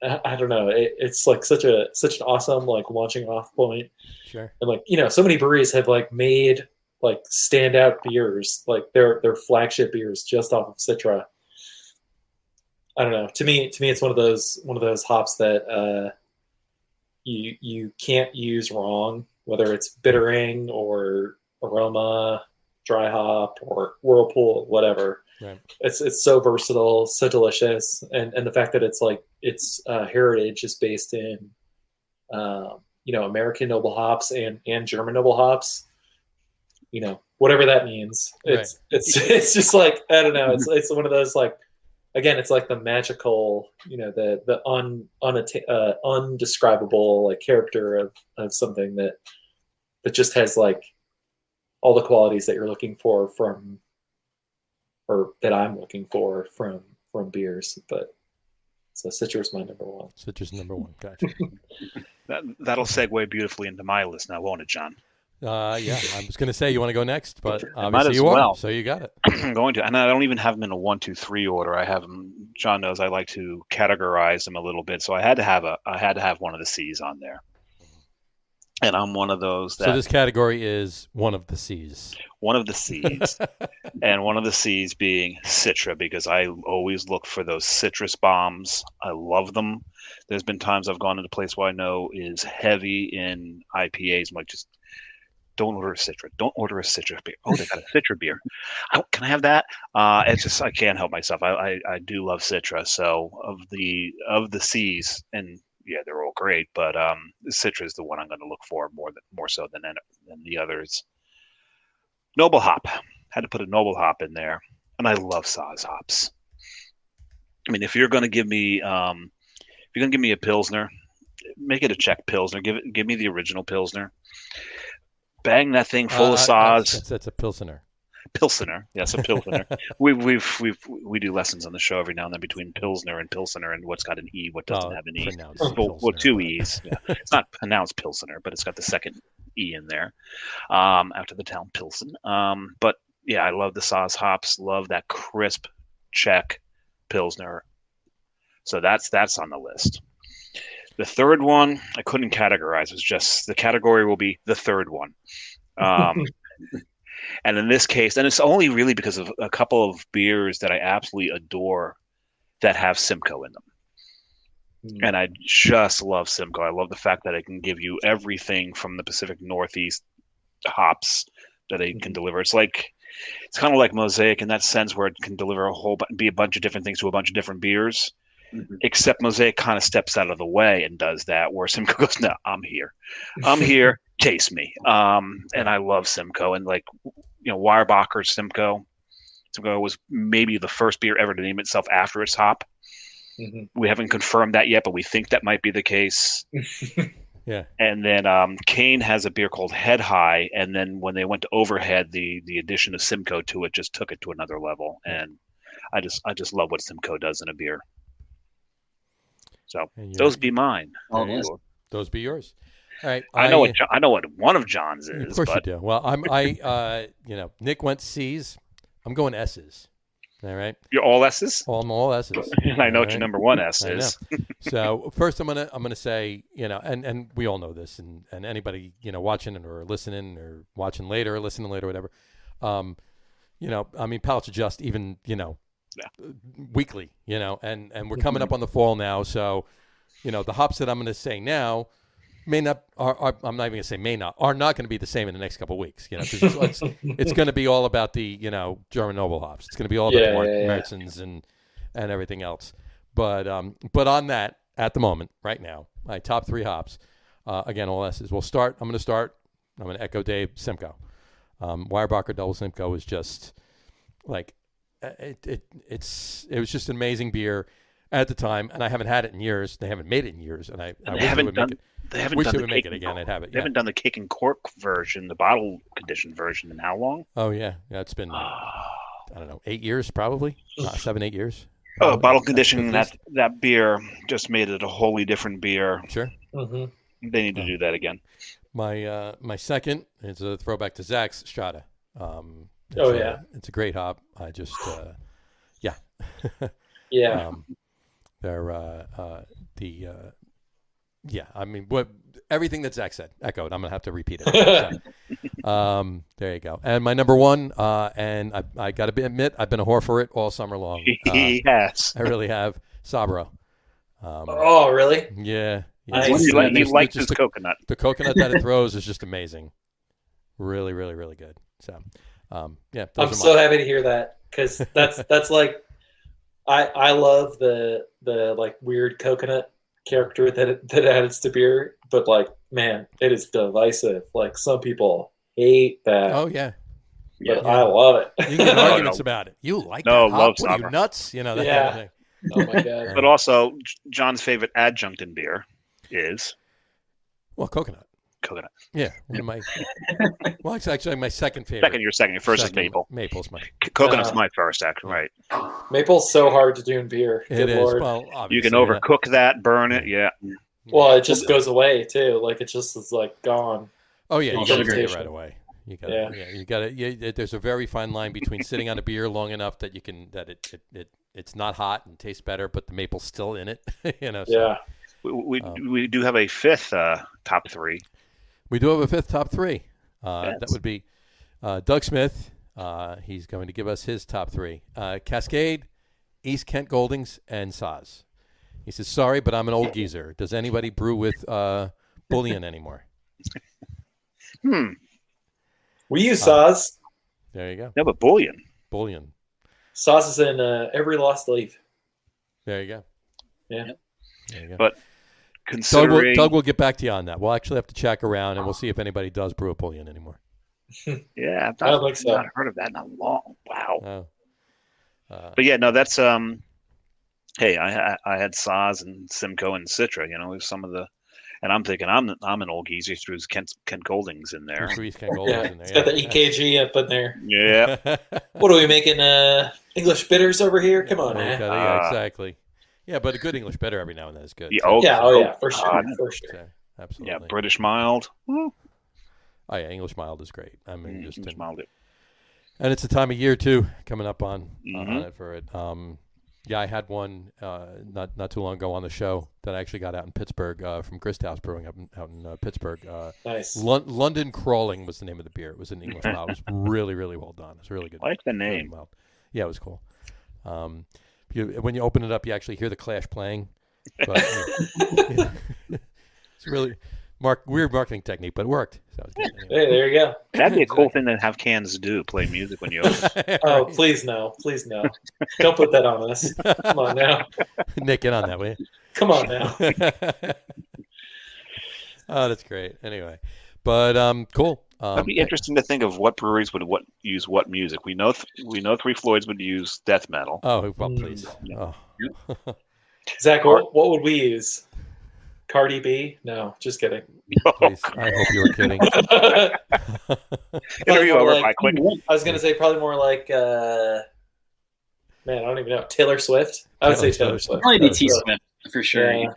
I don't know. It's like such an awesome like launching off point. Sure. And like so many breweries have like made like standout beers, like their flagship beers just off of Citra. I don't know. To me, it's one of those hops that you can't use wrong, whether it's bittering or aroma, dry hop or whirlpool, whatever. Right. It's so versatile, so delicious, and the fact that it's like its heritage is based in American noble hops and German noble hops. whatever that means. It's just like, I don't know. It's one of those, like, again, it's like the magical, the undescribable, like, character of something that just has, like, all the qualities that you're looking for or that I'm looking for from beers. But so Citra is my number one. Citra's number one. Gotcha. That'll segue beautifully into my list now, won't it, John? Yeah, I was going to say you want to go next, but obviously might as you well. are, so you got it. I'm going to, and I don't even have them in a 1, 2, 3 order. I have them. John knows I like to categorize them a little bit, so I had to have one of the C's on there, and I'm one of those. So this category is one of the C's. One of the C's, and one of the C's being Citra, because I always look for those citrus bombs. I love them. There's been times I've gone into a place where I know is heavy in IPAs. I'm like, just don't order a Citra. Don't order a Citra beer. Oh, they got a Citra beer. Can I have that? It's just, I can't help myself. I do love Citra. So of the C's, and yeah, they're all great, but Citra is the one I'm going to look for more so than the others. Noble hop. Had to put a noble hop in there, and I love Saaz hops. I mean, if you're going to give me a Pilsner, make it a Czech Pilsner. Give me the original Pilsner. Bang that thing full of Saaz. That's a Pilsner. Pilsner, yes, a Pilsner. we do lessons on the show every now and then between Pilsner and Pilsner and what's got an E, what doesn't have an E. Well, 2 E's. Yeah. It's not pronounced Pilsner, but it's got the second E in there after the town Pilsen. But yeah, I love the Saaz hops. Love that crisp Czech Pilsner. So that's on the list. The third one I couldn't categorize. It was just the category will be the third one. And in this case, and it's only really because of a couple of beers that I absolutely adore that have Simcoe in them. And I just love Simcoe. I love the fact that it can give you everything from the Pacific Northeast hops that it can deliver. It's kind of like Mosaic in that sense, where it can deliver be a bunch of different things to a bunch of different beers. Except Mosaic kind of steps out of the way and does that, where Simcoe goes, no, I'm here, taste me. And I love Simcoe, and Weyerbacher's Simcoe was maybe the first beer ever to name itself after its hop. We haven't confirmed that yet, but we think that might be the case. Yeah. And then Kane has a beer called Head High, and then when they went to Overhead, the addition of Simcoe to it just took it to another level. And I just love what Simcoe does in a beer. So those be mine. Those be yours. All right. I know what one of John's is. Of course you do. Well, Nick went C's. I'm going S's. All right. You're all S's? I'm all S's. And I know what your number one S is. So first I'm gonna say, and we all know this, and anybody, watching or listening or watching later or listening later, whatever. Palates adjust even, weekly, and we're coming up on the fall now. So, the hops that I'm going to say now I'm not even going to say are not going to be the same in the next couple of weeks, because it's going to be all about the, German noble hops. It's going to be all about the Märzens and everything else. But on that, at the moment, right now, my top 3 hops, again, all S's. I'm going to echo Dave, Simcoe. Weyerbacher Double Simcoe is just like, it was just an amazing beer at the time, and I haven't had it in years. They haven't made it in years, and I wish they would make it. They haven't done They haven't done the cake and cork version, the bottle conditioned version, in how long? Oh yeah, it's been I don't know, 8 years probably, 7, 8 years. Oh, bottle conditioning that beer just made it a wholly different beer. Sure. Mm-hmm. They need to do that again. My second is a throwback to Zach's Strata. It's a great hop. I just everything that Zach said echoed. I'm gonna have to repeat it. There you go. And my number one, and I gotta admit, I've been a whore for it all summer long. Yes, I really have. Sabro. Oh, really? Yeah. You like this coconut. The coconut that it throws is just amazing. Really, really, really good. So, I'm so happy to hear that, because that's like, I love the like weird coconut character that adds to beer, but like, man, it is divisive. Like, some people hate that. Oh yeah, but I love it. You can get arguments about it. You like that hop? Love what are you, nuts? That kind of thing. Oh, my God. But also, John's favorite adjunct in beer is? Well, coconut. Coconut. Yeah. Well, it's actually my second favorite. Your second. Your first is maple. Maple's my. Coconut's my first, actually. Right. Maple's so hard to do in beer. Good Lord. Well, you can overcook that, burn it. Yeah. Well, it just goes away too. Like it just is like gone. Oh yeah, you got to drink it right away. You got to. There's a very fine line between sitting on a beer long enough that you can it's not hot and tastes better, but the maple's still in it. So, yeah. We do have a fifth top three. We do have a fifth top three. That would be Doug Smith. He's going to give us his top three. Cascade, East Kent Goldings, and Saz. He says, sorry, but I'm an old geezer. Does anybody brew with bullion anymore? We use Saz. There you go. Yeah, but bullion. Bullion. Saz is in every lost leaf. There you go. Yeah. There you go. But considering... Doug will get back to you on that. We'll actually have to check around, and we'll see if anybody does brew a bullion anymore. Yeah, I don't think so. I've not heard of that in a long... Wow. Oh. But yeah, no, that's... Hey, I had Saz and Simcoe and Citra. It was some of the... And I'm thinking I'm an old geezer through Kent Goldings in there. Kent Goldings in there. It's got the EKG up in there. Yeah. What are we making? English bitters over here? Come on, man. Yeah, exactly. Yeah, but a good English bitter every now and then is good. Yeah, for sure. So, absolutely. Yeah, British mild. Oh yeah, English mild is great. I mean, English mild. And it's a time of year too coming up on it for it. Yeah, I had one not too long ago on the show that I actually got out in Pittsburgh from Gristhouse Brewing out in Pittsburgh. Nice. London Crawling was the name of the beer. It was an English mild. It was really, really well done. It was really good. I like the name. Really yeah, it was cool. When you open it up, you actually hear the Clash playing. But, it's really weird marketing technique, but it worked. So it was good. Hey, there you go. That'd be a cool thing to have cans do, play music when you open it. Oh, please no. Please no. Don't put that on us. Come on now. Nick, get on that, will you? Come on now. Oh, that's great. Anyway, but cool. It'd be interesting to think of what breweries would use what music. We know Three Floyds would use death metal. Oh, well, please. Yeah. Oh. Zach, what would we use? Cardi B? No, just kidding. Please, I hope you were kidding. Interview over by quick. I was going to say probably more like, man, I don't even know. Taylor Swift? I would say Taylor Swift. Probably be T Swift for sure.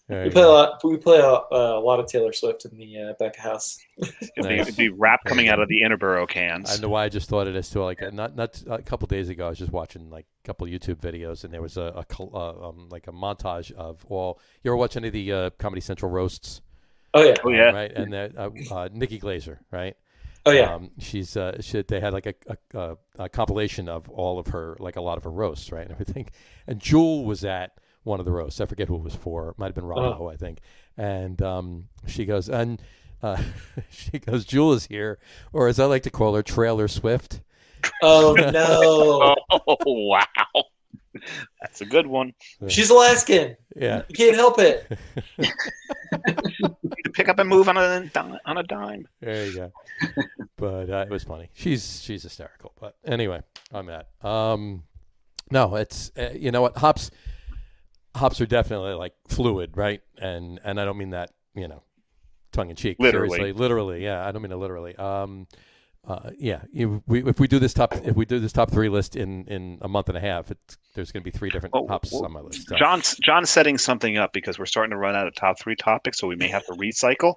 Yeah. We play a lot of Taylor Swift in the back of house. It'd be rap coming out of the Interboro cans. I know why I just thought of this too. Like not a couple days ago, I was just watching like a couple of YouTube videos, and there was like a montage of all. You ever watch any of the Comedy Central roasts? Oh yeah, right. And Nikki Glaser, right? Oh yeah. They had like a compilation of all of her, like a lot of her roasts, right, and everything. And Jewel was at one of the roasts. I forget who it was for. It might have been Rollo, I think. And she goes, Jewel is here, or as I like to call her, Trailer Swift. Oh no! Oh wow, that's a good one. She's Alaskan. Yeah, you can't help it. To pick up and move on a dime. There you go. But it was funny. She's hysterical. But anyway, on that. No, it's you know what, hops are definitely like fluid, right? And I don't mean that, tongue in cheek. Literally. Seriously, literally. Yeah, I don't mean it literally. If we do this top three list in a month and a half, there's going to be three different hops on my list. So. John's setting something up because we're starting to run out of top three topics, so we may have to recycle.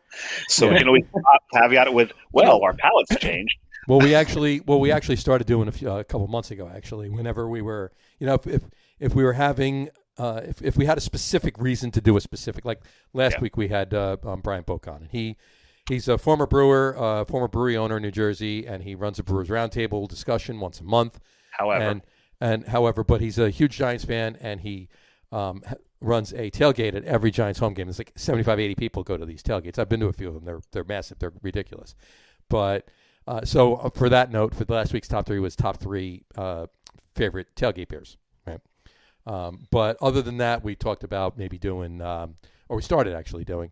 So we can always caveat it with, our palates changed. Well, we actually started doing a couple months ago. Actually, whenever we were, if we were having. If we had a specific reason to do a specific, like last week we had Brian Boak on, and he's a former brewer, former brewery owner in New Jersey, and he runs a Brewers Roundtable discussion once a month. However, but he's a huge Giants fan, and he runs a tailgate at every Giants home game. It's like 75, 80 people go to these tailgates. I've been to a few of them. They're massive. They're ridiculous. But so for that note, for the last week's top three was top three favorite tailgate beers. Right. But other than that, we talked about maybe doing, or we started actually doing,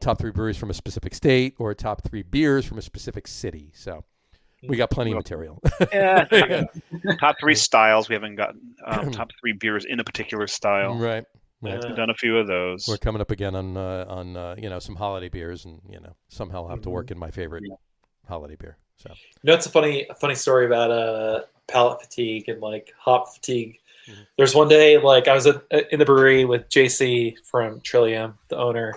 top three breweries from a specific state or top three beers from a specific city. So We got plenty of material. Yeah. Top 3 styles. We haven't gotten top 3 beers in a particular style. Right. We've done a few of those. We're coming up again on some holiday beers, and somehow I'll have to work in my favorite holiday beer. So it's a funny story about palate fatigue and like hop fatigue. Mm-hmm. There's one day like I was in the brewery with JC from Trillium, the owner,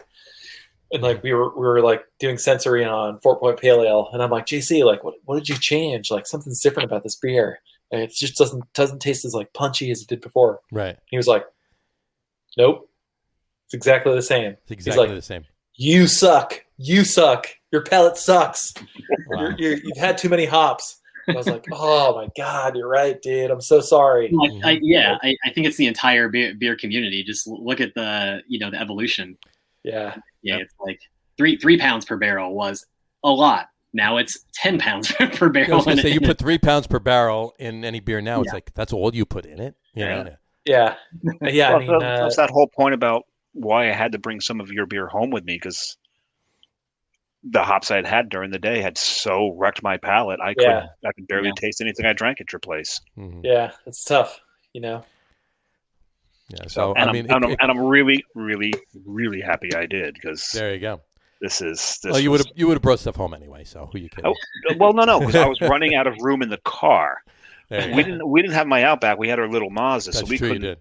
and like we were like doing sensory on 4 Point Pale Ale, and I'm like, JC, like what did you change? Like something's different about this beer. And it just doesn't taste as like punchy as it did before. Right. He was like, nope, it's exactly the same. It's exactly the same. You suck. Your palate sucks. Wow. You've had too many hops. And I was like, oh my God, you're right, dude. I'm so sorry. I think it's the entire beer community. Just look at the evolution. Yeah. It's like 3 pounds per barrel was a lot. Now it's 10 pounds per barrel. I was going to say, you put 3 pounds per barrel in any beer now. It's like, that's all you put in it. Yeah. Well, that's that whole point about why I had to bring some of your beer home with me, because the hops I had during the day had so wrecked my palate. I could barely taste anything I drank at your place. Mm-hmm. Yeah, it's tough, Yeah. So I'm really, really, really happy I did, because there you go. Well, you would have brought stuff home anyway. So who you kidding? Well, no, because I was running out of room in the car. We didn't have my Outback. We had our little Mazda, so we couldn't.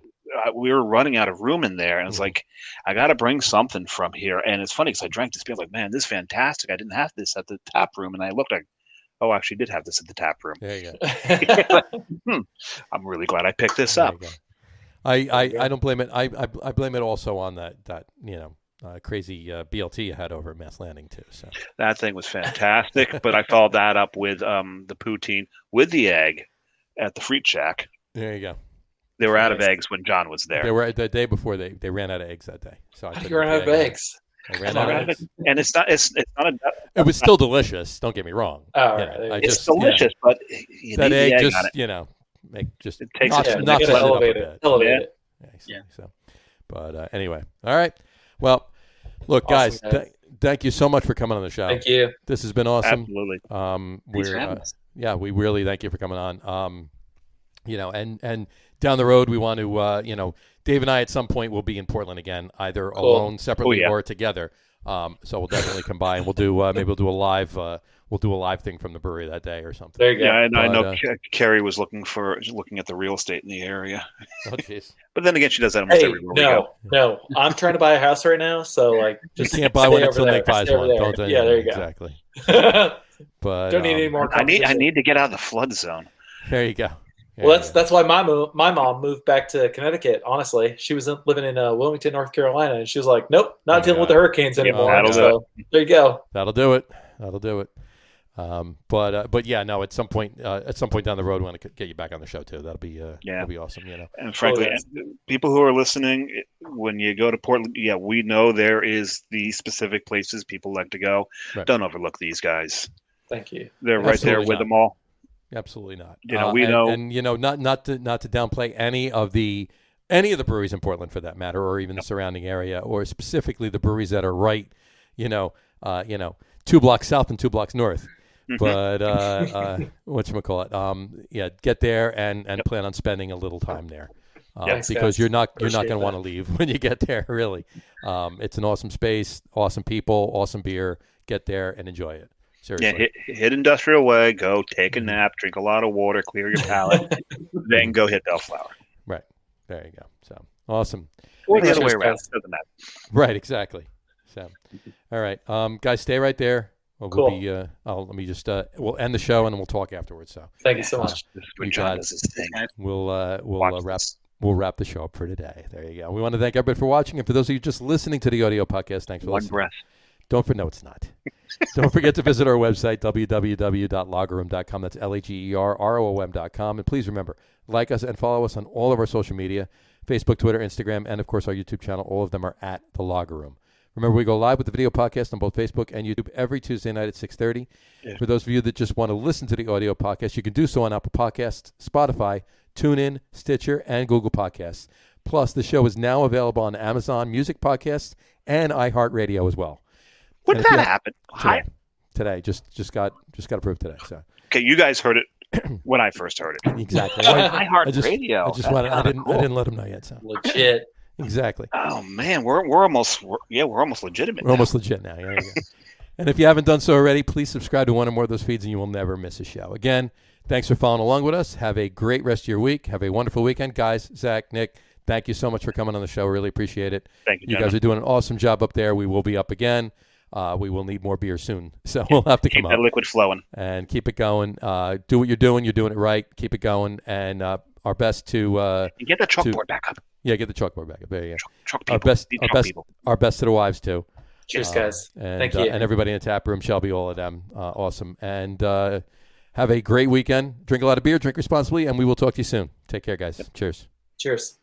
We were running out of room in there, and it's like, I got to bring something from here. And it's funny because I drank this beer, like, man, this is fantastic. I didn't have this at the tap room, and I looked like, oh, I actually did have this at the tap room. There you go. I'm really glad I picked this up. I don't blame it. I blame it also on that crazy BLT you had over at Mass Landing too. So that thing was fantastic, but I followed that up with the poutine with the egg at the Freet Shack. There you go. They were out of eggs when John was there. They were the day before they ran out of eggs that day. So I ran out of eggs. They ran out of eggs. And it's not it was still delicious. Don't get me wrong. It's delicious, but that egg just it takes knocks it elevate it. Yeah. So, but anyway, all right. Well, look, guys, thank you so much for coming on the show. Thank you. This has been awesome. Absolutely. We really thank you for coming on. And down the road, we want to, Dave and I at some point will be in Portland again, either alone, separately, or together. So we'll definitely combine. We'll do maybe we'll do a live thing from the brewery that day or something. There you go. Yeah, and I know Carrie was looking at the real estate in the area. Oh, jeez. But then again, she does that almost everywhere we go. No, I'm trying to buy a house right now, so like just you can't buy one until Nick buys one. Don't yeah, there you go. Exactly. But don't need any more. I need to get out of the flood zone. There you go. Well, that's why my mom moved back to Connecticut. Honestly, she was living in Wilmington, North Carolina, and she was like, "Nope, not dealing with the hurricanes anymore." So there you go. That'll do it. But yeah, no. At some point down the road, we want to get you back on the show too. That'll be awesome. And frankly, people who are listening, when you go to Portland, we know there is the specific places people like to go. Right. Don't overlook these guys. Thank you. They're right there with them all. Absolutely not. We know, and not to downplay any of the breweries in Portland for that matter, or even the surrounding area, or specifically the breweries that are right, 2 blocks south and 2 blocks north. Mm-hmm. But whatchamacallit? Get there and plan on spending a little time there, because you're not going to want to leave when you get there. Really, it's an awesome space, awesome people, awesome beer. Get there and enjoy it. Seriously. Yeah, hit Industrial Way, go take a nap, drink a lot of water, clear your palate, then go hit Belleflower. Right. There you go. So, awesome. Or the other way around. Doesn't matter. Right, exactly. So, all right. Guys, stay right there. Cool. We'll end the show and then we'll talk afterwards. So, thank you so much. We'll wrap the show up for today. There you go. We want to thank everybody for watching, and for those of you just listening to the audio podcast, thanks for listening. One breath. No, it's not. Don't forget to visit our website, www.lagerroom.com. That's LAGERROOM.com. And please remember, like us and follow us on all of our social media, Facebook, Twitter, Instagram, and, of course, our YouTube channel. All of them are at The Lager Room. Remember, we go live with the video podcast on both Facebook and YouTube every Tuesday night at 6:30. Yeah. For those of you that just want to listen to the audio podcast, you can do so on Apple Podcasts, Spotify, TuneIn, Stitcher, and Google Podcasts. Plus, the show is now available on Amazon Music Podcasts and iHeartRadio as well. When did that happen? Today. Just got approved today. So Okay, you guys heard it when I first heard it. Exactly. iHeartRadio. I didn't let him know yet. So Legit. exactly. Oh man, we're almost legitimate. We're almost legit now. Yeah, there you go. And if you haven't done so already, please subscribe to one or more of those feeds, and you will never miss a show. Again, thanks for following along with us. Have a great rest of your week. Have a wonderful weekend, guys. Zach, Nick, thank you so much for coming on the show. Really appreciate it. Thank you. You guys are doing an awesome job up there. We will be up again. We will need more beer soon, so we'll have to come keep up. that liquid flowing And keep it going. Do what you're doing. You're doing it right. Keep it going. And our best to get the chalkboard back up. Yeah, get the chalkboard back up. There you go. Chalk people. Our best to the wives too. Cheers, guys. And, Thank you. And everybody in the tap room, Shelby, all of them. Awesome. And have a great weekend. Drink a lot of beer. Drink responsibly. And we will talk to you soon. Take care, guys. Cheers. Cheers.